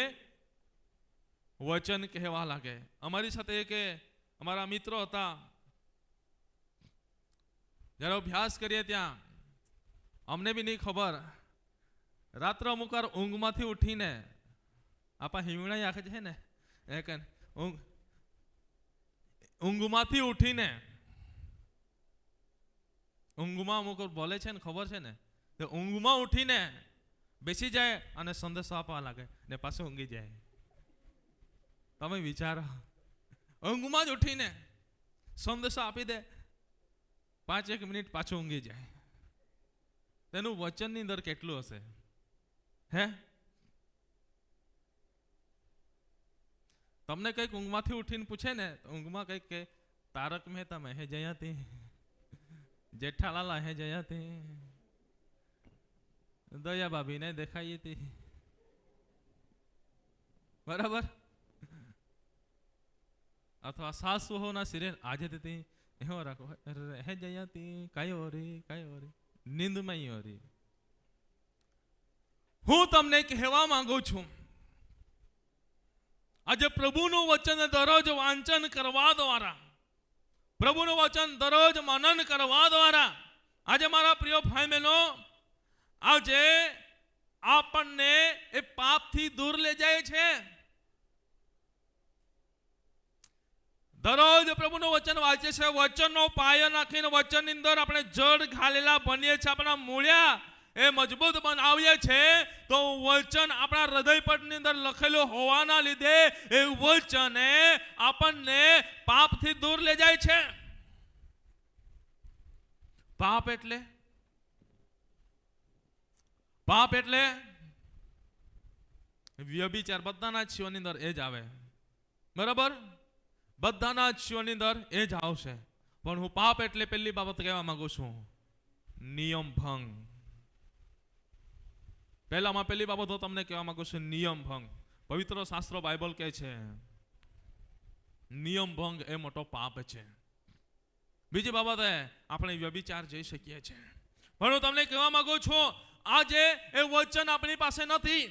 વચન કહેવા લાગે. અમારી સાથે એક અમારા મિત્રો હતા, જ્યારે અભ્યાસ કરીએ ત્યાં અમને બી નહીં ખબર, રાત્રે અમુક વાર ઊંઘમાંથી ઉઠીને આપણા હિમણા આખે છે ને ઊંઘમાંથી ઉઠીને ઊંઘમાં અમુક બોલે છે ને, ખબર છે ને, તો ઊંઘમાં ઉઠીને બેસી જાય અને સંદેશો આપવા લાગે ને પાછું ઊંઘી જાય. તમે વિચારો, ઊંઘમાં જ ઉઠીને સંદેશો આપી દે, 5-1 મિનિટ પાછું ઊંઘી જાય. તેનું વચનની અંદર કેટલું હશે હે? તમને કંઈક ઊંઘમાંથી ઉઠીને પૂછે ને, ઊંઘમાં કંઈક કે તારક મહેતા મેં હે જયાતી, જેઠાલાલ હે જયાતી, દયા ભાભી ને દેખાઈ હતી, બરાબર, અથવા સાસુ હોના સિરિયલ આજે હતી એવો રાખો હે જયાતી કયો રે નીંદમાં રી. હું તમને કહેવા માંગુ છું, આજે પ્રભુનું વચન દરરોજ વાંચન કરવા દ્વારા, પ્રભુનું વચન દરરોજ મનન કરવા દ્વારા, આજે મારા પ્રિય ભાઈ બહેનો, આજે આપણને એ પાપથી દૂર લઈ જાય છે. દરરોજ પ્રભુનું વચન વાંચે છે, વચનનો પાયો નાખીને વચનની અંદર આપણે જડ ઘાલેલા બનીએ છીએ, આપણા મૂળિયા એ મજબૂત બનાવીએ છે. તો વચન આપણા હૃદયપટની અંદર લખેલું હોવાના લીધે એ વચન આપણને પાપથી દૂર લઈ જાય છે. પાપ એટલે વ્યભિચાર. બધાના જીવનની અંદર એ જ આવે, બરાબર, બધાના જીવનની અંદર એ જ આવશે. પણ હું પાપ એટલે પહેલી બાબત કહેવા માંગુ છું, નિયમ ભંગ. પહેલી બાબત હું તમને કહેવા માંગુ છું, નિયમ ભંગ. પવિત્ર શાસ્ત્રો બાઇબલ કહે છે નિયમ ભંગ એ મોટો પાપ છે. બીજી બાબત આપણે વ્યભિચાર જઈ શકીએ છીએ. પણ હું તમને કહેવા માંગુ છું, આજે એ વચન આપણી પાસે નથી.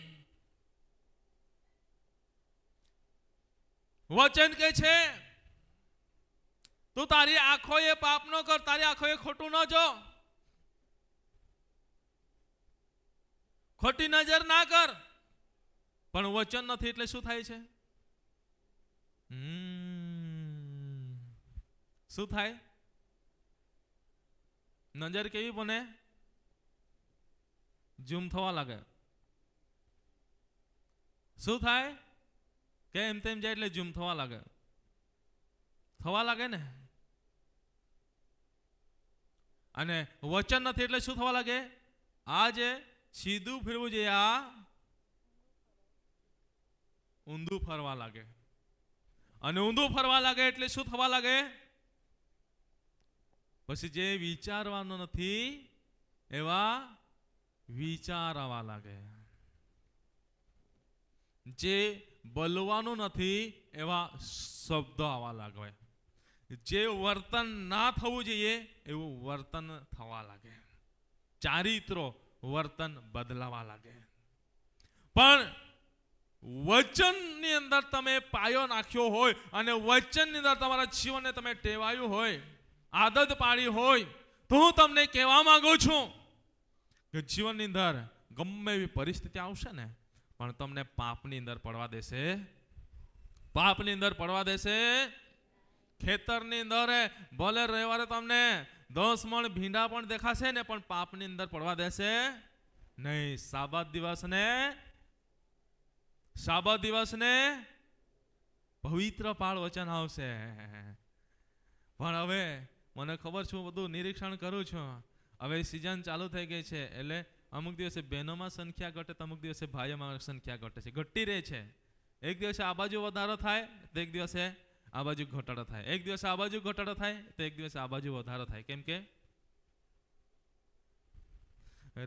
વચન કહે છે તું તારી આંખોએ પાપ ન કર, તારી આંખોએ ખોટું ન જો, ખોટી નજર ના કર. પણ વચન નથી એટલે શું થાય છે? શું થાય? નજર કેવી બને? ઝૂમ થવા લાગે. શું થાય? કે એમ તેમ જાય એટલે ઝૂમ થવા લાગે ને. અને વચન નથી એટલે શું થવા લાગે? આજે સીધું ફેરવું જોઈએ, આ ઊંધું ફરવા લાગે. અને ઊંધું ફરવા લાગે એટલે શું થવા લાગે? પછી જે વિચારવાનું નથી એવા વિચાર આવવા લાગે, જે બોલવાનું નથી એવા શબ્દો આવવા લાગે, જે વર્તન ના થવું જોઈએ એવું વર્તન થવા લાગે, ચારિત્રો વર્તન બદલાવા લાગે. પણ વચનની અંદર તમે પાયો નાખ્યો હોય અને વચનની અંદર તમારા જીવનને તમે ટેવાયું હોય, આદત પાડી હોય, તો હું તમને કહેવા માંગુ છું કે જીવનની અંદર ગમે એવી પરિસ્થિતિ આવશે ને, પણ તમને પાપની અંદર પડવા દેશે. પાપની અંદર પડવા દેશે. ખેતરની અંદર ભલે રવિવારે તમને 10 મણ ભીંડા પણ દેખાશે ને, પણ પાપની અંદર પડવા દેશે નહીં. સાબત દિવસને પવિત્ર પાળ વચન આવશે. પણ હવે મને ખબર છે, હું બધું નિરીક્ષણ કરું છું, હવે સિઝન ચાલુ થઈ ગઈ છે એટલે અમુક દિવસે બહેનોમાં સંખ્યા ઘટે તો અમુક દિવસે ભાઈઓમાં સંખ્યા ઘટે છે, ઘટતી રહે છે. એક દિવસે આ બાજુ વધારો થાય તો એક દિવસે આ બાજુ ઘટાડો થાય, એક દિવસે આ બાજુ ઘટાડો થાય તો એક દિવસે આ બાજુ વધારો થાય. કેમ કે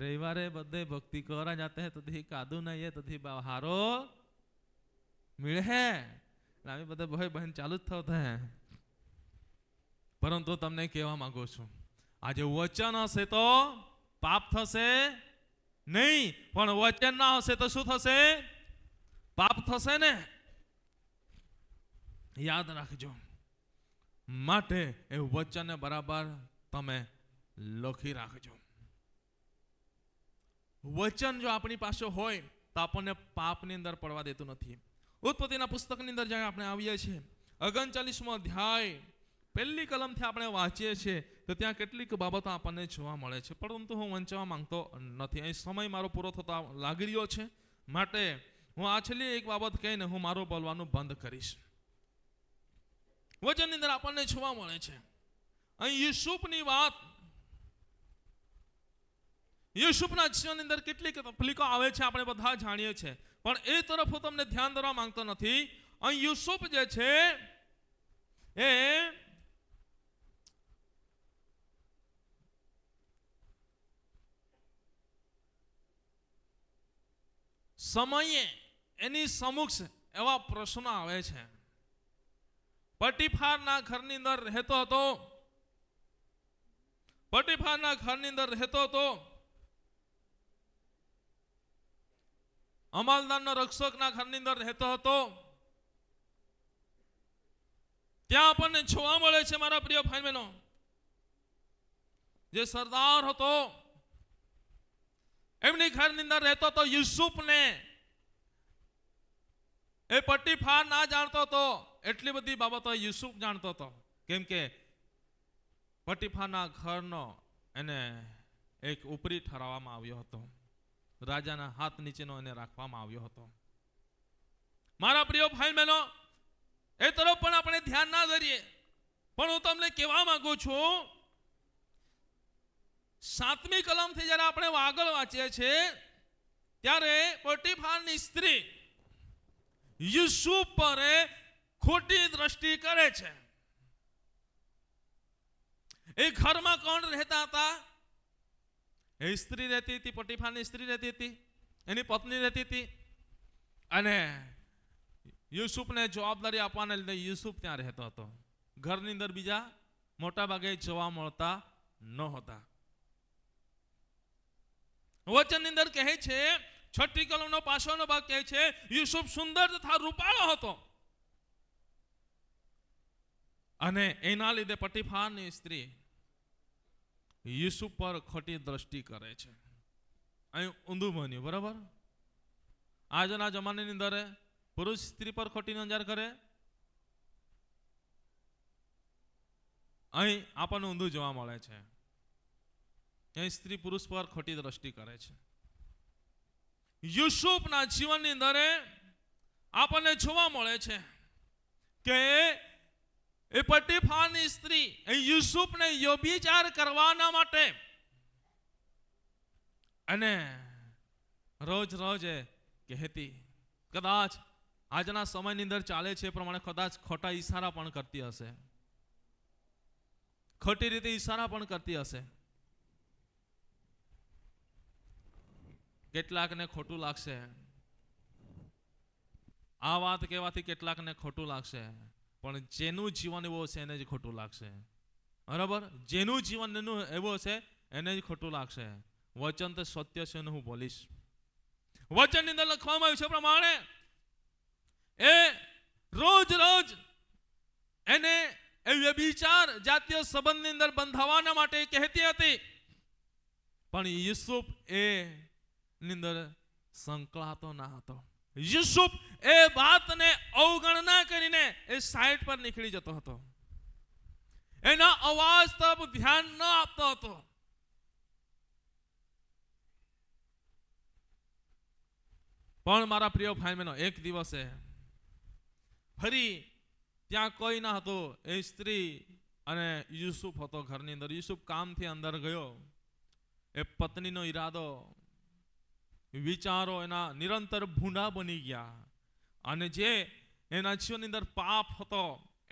રવિવારે બધે ભક્તિ કરવા જાતે હે તો કાદુ નહીં તો હારો मिले है આવી બધા ભાઈ બહેન ચાલુ જ થતા. પરંતુ તમને કહેવા માંગુ છું, આજે વચન હશે તો પાપ થશે નહીં, પણ વચન ના હશે તો શું થશે? પાપ થશે ને. યાદ રાખજો. માટે એ વચનને બરાબર તમે લખી રાખજો. વચન જો આપણી પાસે હોય તો આપણને પાપની અંદર પડવા દેતું નથી. ઉત્પત્તિના પુસ્તકની અંદર જ્યારે આપણે આવીએ છીએ 39મો અધ્યાય પહેલી કલમથી આપણે વાંચીએ છીએ તો ત્યાં કેટલીક બાબતો આપણને જોવા મળે છે, પરંતુ હું વંચાવા માંગતો નથી. અહીં સમય મારો પૂરો થતો લાગી રહ્યો છે, માટે હું આ છેલ્લી એક બાબત કહીને હું મારું બોલવાનું બંધ કરીશ. વચનની અંદર આપણને જોવા મળે છે અહીં યુસુફની વાત. યુસુફના જીવનની અંદર કેટલીક તકલીફો આવે છે, આપણે બધા જાણીએ છીએ, પણ એ તરફ હું તમને ધ્યાન દેવા માંગતો નથી. અહીં યુસુફ જે છે એ સમયે એની સમક્ષ એવા પ્રશ્નો આવે છે. પોટીફારના ઘરની અંદર રહેતો હતો. પોટીફારના ઘરની અંદર રહેતો હતો. અમલદારના રક્ષકના ઘરની અંદર રહેતો હતો. ત્યાં આપણને જોવા મળે છે મારા પ્રિય ભાઈ બહેનો, જે સરદાર હતો એમની ઘરની અંદર રહેતો હતો. યુસુફને એ પોટીફાર ના જાણતો હતો, એટલી બધી બાબતો યુસુફ જાણતો હતો, કેમ કે પોટીફારના ઘરનો એને એક ઉપરી ઠરાવવામાં આવ્યો હતો. રાજાના હાથ નીચેનો એને રાખવામાં આવ્યો હતો. મારા પ્રિય ભાઈ બહેનો, એ તરફ પણ આપણે ધ્યાન ના દઈએ, પણ હું તમને કહેવા માંગુ છું 7મી કલમથી જ્યારે આપણે આગળ વાંચીએ છીએ ત્યારે પોટીફારની સ્ત્રી યુસુફ પર ખોટી દ્રષ્ટિ કરે છે. એ ઘરમાં કોણ રહેતા હતા? એ સ્ત્રી રહેતી હતી, પોટીફારની સ્ત્રી રહેતી હતી, એની પત્ની રહેતી હતી. અને યુસુફને જવાબદારી આપવાને લીધે યુસુફ ત્યાં રહેતો હતો. ઘરની અંદર બીજા મોટા ભાગે જોવા મળતા ન હતા. વચનની અંદર કહે છે 6ઠી કલમનો પાછળનો ભાગ કહે છે યુસુફ સુંદર તથા રૂપાળો હતો, અને એના લીધે પોટીફારની સ્ત્રી યુસુફ પર ખોટી દ્રષ્ટિ કરે છે. અહીં ઊંધું બન્યું, બરાબર? આજના જમાનાની અંદર પુરુષ સ્ત્રી પર ખોટી નજર કરે, અહીં આપણને ઊંધું જોવા મળે છે. અહીં સ્ત્રી પુરુષ પર ખોટી દ્રષ્ટિ કરે છે. યુસુફના જીવનની અંદર આપણને જોવા મળે છે કે એ પોટીફારની સ્ત્રી એ યુસુફને વ્યભિચાર કરવાના માટે અને રોજ રોજ કહેતી, કદાચ આજના સમયની અંદર ચાલે છે એ પ્રમાણે કદાચ ખોટા ઈશારા પણ કરતી હશે, ખોટી રીતે ઈશારા પણ કરતી હશે. કેટલાકને ખોટું લાગશે, આ વાત કહેવાથી કેટલાકને ખોટું લાગશે, પણ જેનું જીવન એવું હશે એને જ ખોટું લાગશે, બરાબર? જેનું જીવન એવું હશે એને જ ખોટું લાગશે. વચન તો સત્ય છે, હું બોલીશ. વચનની અંદર લખવામાં આવ્યું છે પ્રમાણે એ રોજ રોજ એને એ વ્યભિચાર જાતીય સંબંધની અંદર બંધાવવાના માટે કહેતી હતી, પણ યુસુફ એ ની અંદર સંકળાતો ના હતો. યુસુફ એ વાતને અવગણના કરીને એ સાઈડ પર નીકળી જતો હતો, એના અવાજ તરફ ધ્યાન ન આપતો હતો. પણ મારા પ્રિય ભાઈ બહેનો, એક દિવસે ફરી ત્યાં કોઈ ના હતો, એ સ્ત્રી અને યુસુફ હતો ઘરની અંદર. યુસુફ કામથી અંદર ગયો. એ પત્નીનો ઈરાદો, વિચારો એના નિરંતર ભૂંડા બની ગયા, અને જે એના જીવનની અંદર પાપ હતો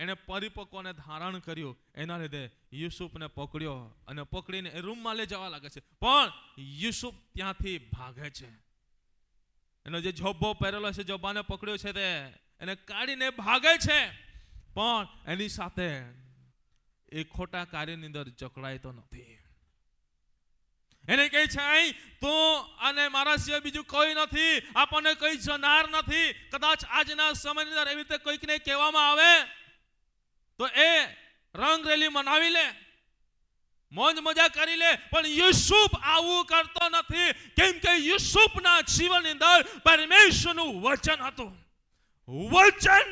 એને પરિપક્વને ધારણ કર્યું. એના લીધે યુસુફને પકડ્યો અને પકડીને એ રૂમમાં લઈ જવા લાગે છે, પણ યુસુફ ત્યાંથી ભાગે છે. એનો જે જોબ્બો પહેરેલો છે, જોબ્બાને પકડ્યો છે તે એને કાઢીને ભાગે છે, પણ એની સાથે એ ખોટા કાર્યની અંદર જકડાયતો નથી. એને કહે છે અહીં તો અને મારા સિવાય બીજું કોઈ નથી, આપણને કોઈ જનાર નથી. કદાચ આજના સમયની અંદર એવી રીતે કોઈકને કહેવામાં આવે તો એ રંગ રેલી મનાવી લે, મોજ મજા કરી લે, પણ યુસુફ આવું કરતો નથી, કેમ કે યુસુફના જીવનની અંદર પરમેશ્વરનું વચન હતું. વચન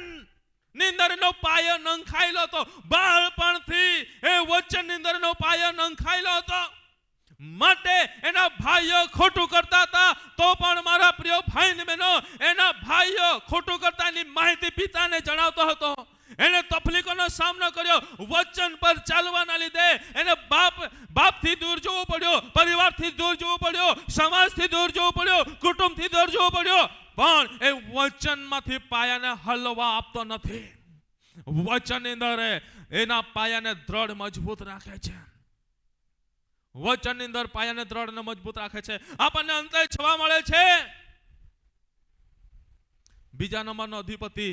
ની અંદરનો પાયો નંખાયેલો હતો. બાળપણથી એ વચનની અંદરનો પાયો નંખાયેલો હતો. માટે એના ભાઈઓ ખોટું કરતા હતા તો પણ મારા પ્રિય ભાઈ ને બહેનો, એના ભાઈઓ ખોટું કરતાની માહિતી પિતાને જણાવતો હતો. એને તકલીફોનો સામનો કર્યો. વચન પર ચાલવાના લીધે એને બાપથી દૂર જવું પડ્યો, પરિવારથી દૂર જવું પડ્યો, સમાજથી દૂર જવું પડ્યો, કુટુંબથી દૂર જવું પડ્યો, પણ એ વચનમાંથી પાયાને હલવા આપતો નથી. વચનની અંદર એના પાયાને દ્રઢ મજબૂત રાખે છે. વચનની અંદર પાયાને દ્રઢ અને મજબૂત રાખે છે. આપણને અંતે જોવા મળે છે બીજા નંબરનો અધિપતિ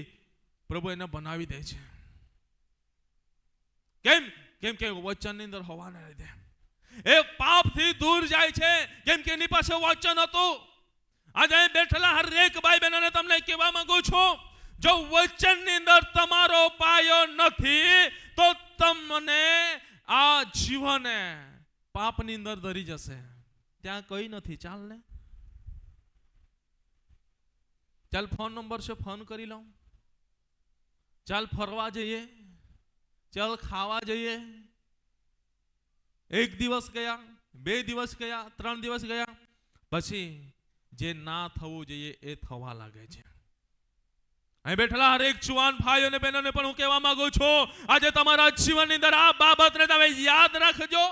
પ્રભુ એને બનાવી દે છે. કેમ કે વચનની અંદર હોવાને લીધે એ પાપથી દૂર જાય છે, કેમ કે એની પાસે વચન હતું. આજે બેઠેલા હરેક ભાઈ બહેનોને તમને કહેવા માંગુ છું, જો વચનની અંદર તમારો પાયો નથી તો તમને આ જીવને પાપની અંદર ધરી જશે. ત્યાં કઈ નથી. ચાલ ફોન નંબર છે, ફોન કરી લઉં. ચાલ ફરવા જઈએ, ચાલ ખાવા જઈએ. 1 દિવસ ગયા, 2 દિવસ ગયા, 3 દિવસ ગયા, પછી જે ના થવું જોઈએ એ થવા લાગે છે. અહીં બેઠેલા હરેક જુવાન ભાઈઓ અને બહેનોને પણ હું કહેવા માંગુ છું, આજે તમારા જીવનની અંદર આ બાબતને તમે યાદ રાખજો.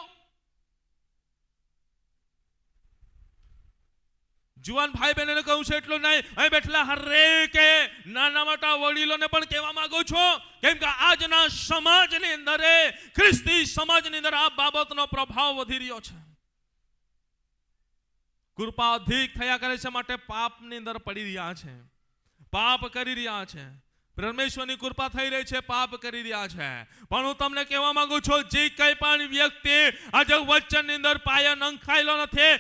જુવાન ભાઈ બહેનોને કહું છું એટલું નહીં, અહીં બેઠેલા હરેક નાના મોટા વડીલોને પણ કહેવા માંગુ છું, કેમ કે આજના સમાજની અંદર, ખ્રિસ્તી સમાજની અંદર આ બાબતનો પ્રભાવ વધી રહ્યો છે. કૃપા અધિક થયા કરે છે, માટે પાપની અંદર પડી રહ્યા છે, પાપ કરી રહ્યા છે. પરમેશ્વરની કૃપા થઈ રહી છે, પાપ કરી રહ્યા છે. પણ હું તમને કહેવા માંગુ છું, જે કઈ પણ વ્યક્તિ આજે વચનની અંદર પાયા નંખાયેલો નથી,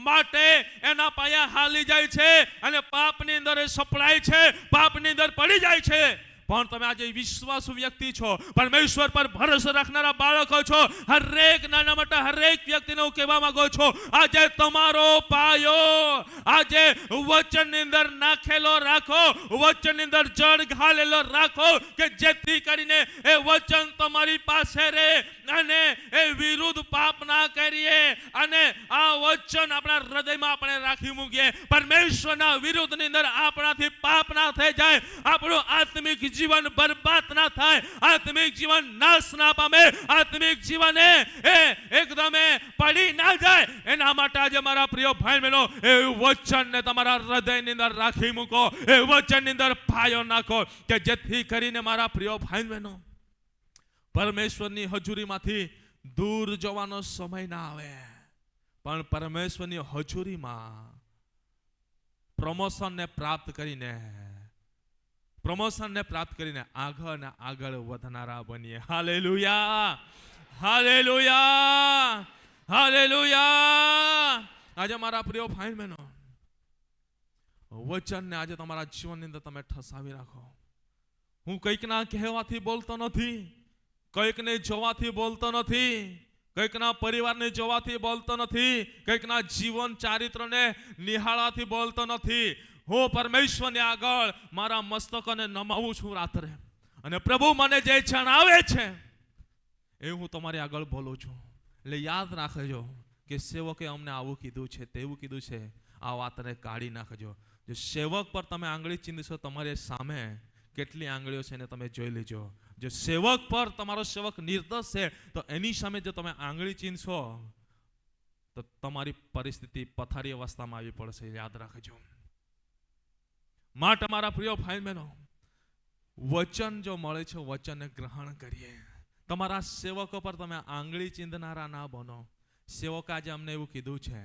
માટે એના પાયા હાલી જાય છે અને પાપની અંદર એ સપડાય છે, પાપની અંદર પડી જાય છે. પણ તમે આજે વિશ્વાસુ વ્યક્તિ છો, પરમેશ્વર પર ભરોસો રાખનારા બાળકો છો, હરેક નાના મોટા હરેક વ્યક્તિને હું કહેવા માંગુ છું, આજે તમારો પાયો આજે વચનની અંદર નાખેલો રાખો, વચનની અંદર જડ ઘાલેલો રાખો, કે જેથી કરીને એ વચન તમારી પાસે રહે અને એ વિરુદ્ધ પાપ ના કરીએ અને આ વચન આપણા હૃદયમાં આપણે રાખી મૂકીએ. પરમેશ્વરના વિરુદ્ધની અંદર આપણાથી પાપ ના થઈ જાય, આપણું આત્મિક જીવન બરબાદ ના થાય, આત્મિક જીવન નાશ ના પામે, આત્મિક જીવન એકદમ પડી ના જાય. એના માટે આજે મારા પ્રિય ભાઈ બહેનો, એ વચનને તમારા હૃદયની અંદર રાખી મૂકો, એ વચનની અંદર પાયો નાખો, કે જેથી કરીને મારા પ્રિય ભાઈ બહેનો પરમેશ્વરની હજુરીમાંથી દૂર જવાનો સમય ના આવે, પણ પરમેશ્વરની હજુરીમાં પ્રમોશનને પ્રાપ્ત કરીને આગળ ને આગળ વધનારા બનીએ. Hallelujah, hallelujah, hallelujah. આજે મારા પ્રિય ભાઈ બહેનો, વચનને આજે તમારા જીવનની અંદર તમે ઠસાવી રાખો. હું કંઈકના કહેવાથી બોલતો નથી, કંઈકને જોવાથી બોલતો નથી, કંઈકના પરિવારને જોવાથી બોલતો નથી, કંઈકના જીવન ચારિત્રને નિહાળવાથી બોલતો નથી. હું પરમેશ્વરની આગળ મારા મસ્તકોને નમાવું છું રાત્રે, અને પ્રભુ મને જે જણાવે છે એ હું તમારી આગળ બોલું છું. એટલે યાદ રાખજો કે સેવકે અમને આવું કીધું છે, તેવું કીધું છે, આ વાતને કાઢી નાખજો. જો સેવક પર તમે આંગળી ચીંધશો, તમારી સામે કેટલી આંગળીઓ છે એને તમે જોઈ લેજો. જો સેવક પર તમારો સેવક નિર્દોષ છે, તો એની સામે જો તમે આંગળી ચીંધશો તો તમારી પરિસ્થિતિ પથારી અવસ્થામાં આવી પડશે. યાદ રાખજો. માટે મારા પ્રિય ભાઈ બહેનો, વચન જો મળે છે, વચનને ગ્રહણ કરીએ. તમારા સેવકો પર તમે આંગળી ચીંધનારા ના બનો. સેવક આજે અમને એવું કીધું છે.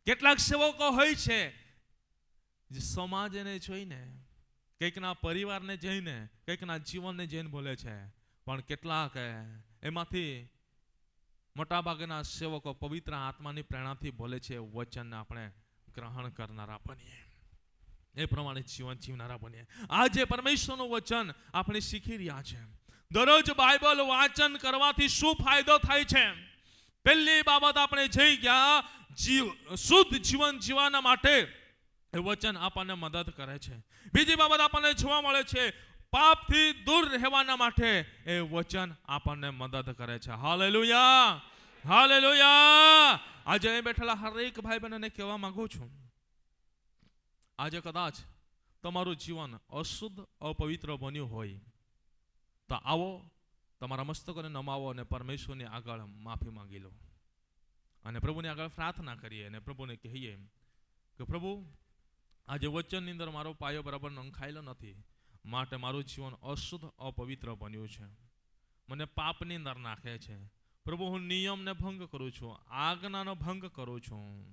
કેટલાક સેવકો હોય છે જે સમાજને જોઈને કંઈકના પરિવારને જઈને, કંઈકના જીવનને જઈને બોલે છે, પણ કેટલાક એમાંથી મોટાભાગના સેવકો પવિત્ર આત્માની પ્રેરણાથી બોલે છે. વચનને આપણે ગ્રહણ કરનારા બનીએ, એ પ્રમાણે જીવન જીવનારા બનીએ. આજે પરમેશ્વરનું વચન આપણે શીખી રહ્યા છે. દરરોજ બાઇબલ વાંચન કરવાથી શું ફાયદો થાય છે? પહેલી બાબત આપણે જઈ ગયા, શુદ્ધ જીવન જીવવાના માટે એ વચન આપણને મદદ કરે છે. બીજી બાબત આપણને જોવા મળે છે, પાપથી દૂર રહેવાના માટે એ વચન આપણને મદદ કરે છે. Hallelujah, hallelujah. આજે અહીં બેઠેલા હરેક ભાઈ બહેનોને કહેવા માંગુ છું, આજે કદાચ તમારું જીવન અશુદ્ધ અપવિત્ર બન્યું હોય તો આવો, તમારા મસ્તકોને નમાવો અને પરમેશ્વરની આગળ માફી માંગી લો અને પ્રભુની આગળ પ્રાર્થના કરીએ અને પ્રભુને કહીએ કે પ્રભુ, આજે વચનની અંદર મારો પાયો બરાબર નંખાયેલો નથી, માટે મારું જીવન અશુદ્ધ અપવિત્ર બન્યું છે, મને પાપની અંદર નાખે છે. પ્રભુ, હું નિયમને ભંગ કરું છું, આજ્ઞાનો ભંગ કરું છું,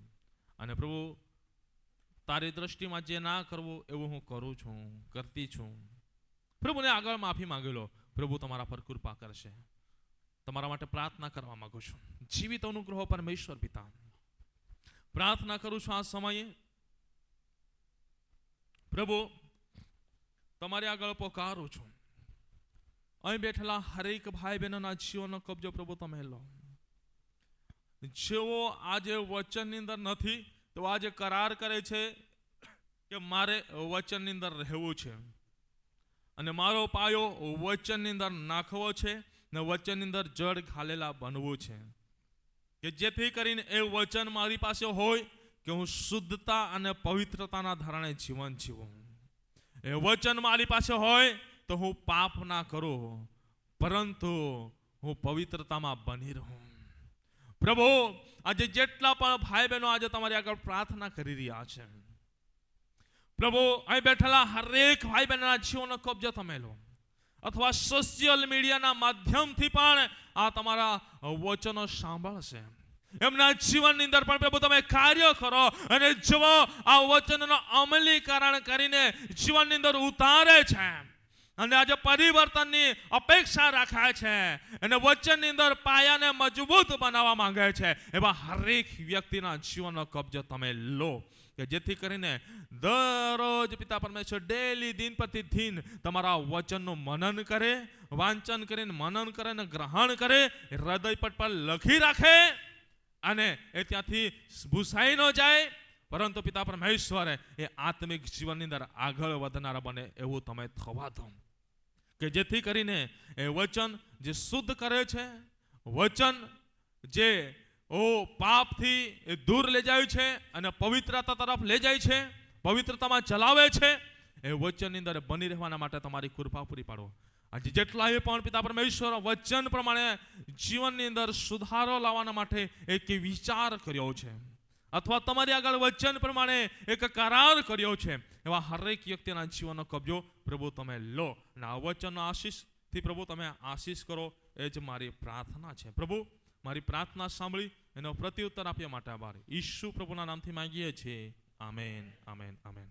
અને પ્રભુ તારી દ્રષ્ટિમાં જે ના કરવું એવું હું કરું છું, કરતી છું. પ્રભુને આગળ માફી માંગી લો, પ્રભુ તમારા પર કૃપા કરશે. તમારા માટે પ્રાર્થના કરવા માંગુ છું. જીવિત અનુગ્રહ પરમેશ્વર પિતા, પ્રાર્થના કરું છું આ સમયે પ્રભુ, તમારી આગળ પોકારું છું. અહીં બેઠેલા હરેક ભાઈ બહેનોના જીવનનો કબજો પ્રભુ તમે લો. જેઓ આજે વચનની અંદર નથી તો આજે કરાર કરે છે કે મારે વચનની અંદર રહેવું છે અને મારો પાયો વચનની અંદર નાખવો છે ને વચનની અંદર જડ ખાલેલા બનવું છે, કે જેથી કરીને એ વચન મારી પાસે હોય કે હું શુદ્ધતા અને પવિત્રતાના ધારણે જીવન જીવું. એ વચન મારી પાસે હોય તો હું પાપ ના કરું, પરંતુ હું પવિત્રતામાં બની રહું. પ્રભુ, આજે જેટલા પણ ભાઈ બહેનો આજે તમારી આગળ પ્રાર્થના કરી રહ્યા છે, પ્રભુ અહીં બેઠેલા હરેક ભાઈ બહેનોના જીવનનો કબજો તમે લો, અથવા સોશિયલ મીડિયાના માધ્યમથી પણ આ તમારા વચનો સાંભળશે. એમના જીવનની અંદર પણ પ્રભુ તમે કાર્ય કરો અને જો આ વચનનો અમલીકરણ કરીને જીવનની અંદર ઉતારે છે અને આજે પરિવર્તનની અપેક્ષા રાખાય છે અને વચનની અંદર પાયાને મજબૂત બનાવવા માંગે છે, એવા હરેક વ્યક્તિના જીવનનો કબજો તમે લો, કે જેથી કરીને દરરોજ પિતા પરમેશ્વર ડેલી દિન પ્રતિ દિન તમારા વચનનું મનન કરે, વાંચન કરીને મનન કરે અને ગ્રહણ કરે, હૃદય પટ પર લખી રાખે અને એ ત્યાંથી ભૂસાઈ ન જાય, પરંતુ પિતા પરમેશ્વરે એ આત્મિક જીવનની અંદર આગળ વધનારા બને એવું તમે થવા દો, કે જેથી કરીને એ વચન જે શુદ્ધ કરે છે, વચન જે પાપથી એ દૂર લઈ જાય છે અને પવિત્રતા તરફ લઈ જાય છે, પવિત્રતામાં ચલાવે છે, એ વચનની અંદર બની રહેવાના માટે તમારી કૃપા પૂરી પાડો. આજે જેટલાએ પણ પિતા પરમેશ્વર વચન પ્રમાણે જીવનની અંદર સુધારો લાવવાના માટે એક વિચાર કર્યો છે અથવા તમારી આગળ વચન પ્રમાણે એક કરાર કર્યો છે, એવા હરેક વ્યક્તિના જીવનનો કબજો પ્રભુ તમે લો અને આ વચનનો આશીષથી પ્રભુ તમે આશીષ કરો, એ જ મારી પ્રાર્થના છે. પ્રભુ, મારી પ્રાર્થના સાંભળી એનો પ્રત્યુત્તર આપ્યા માટે આભાર. ઈસુ પ્રભુના નામથી માંગીએ છીએ. Amen, amen, amen.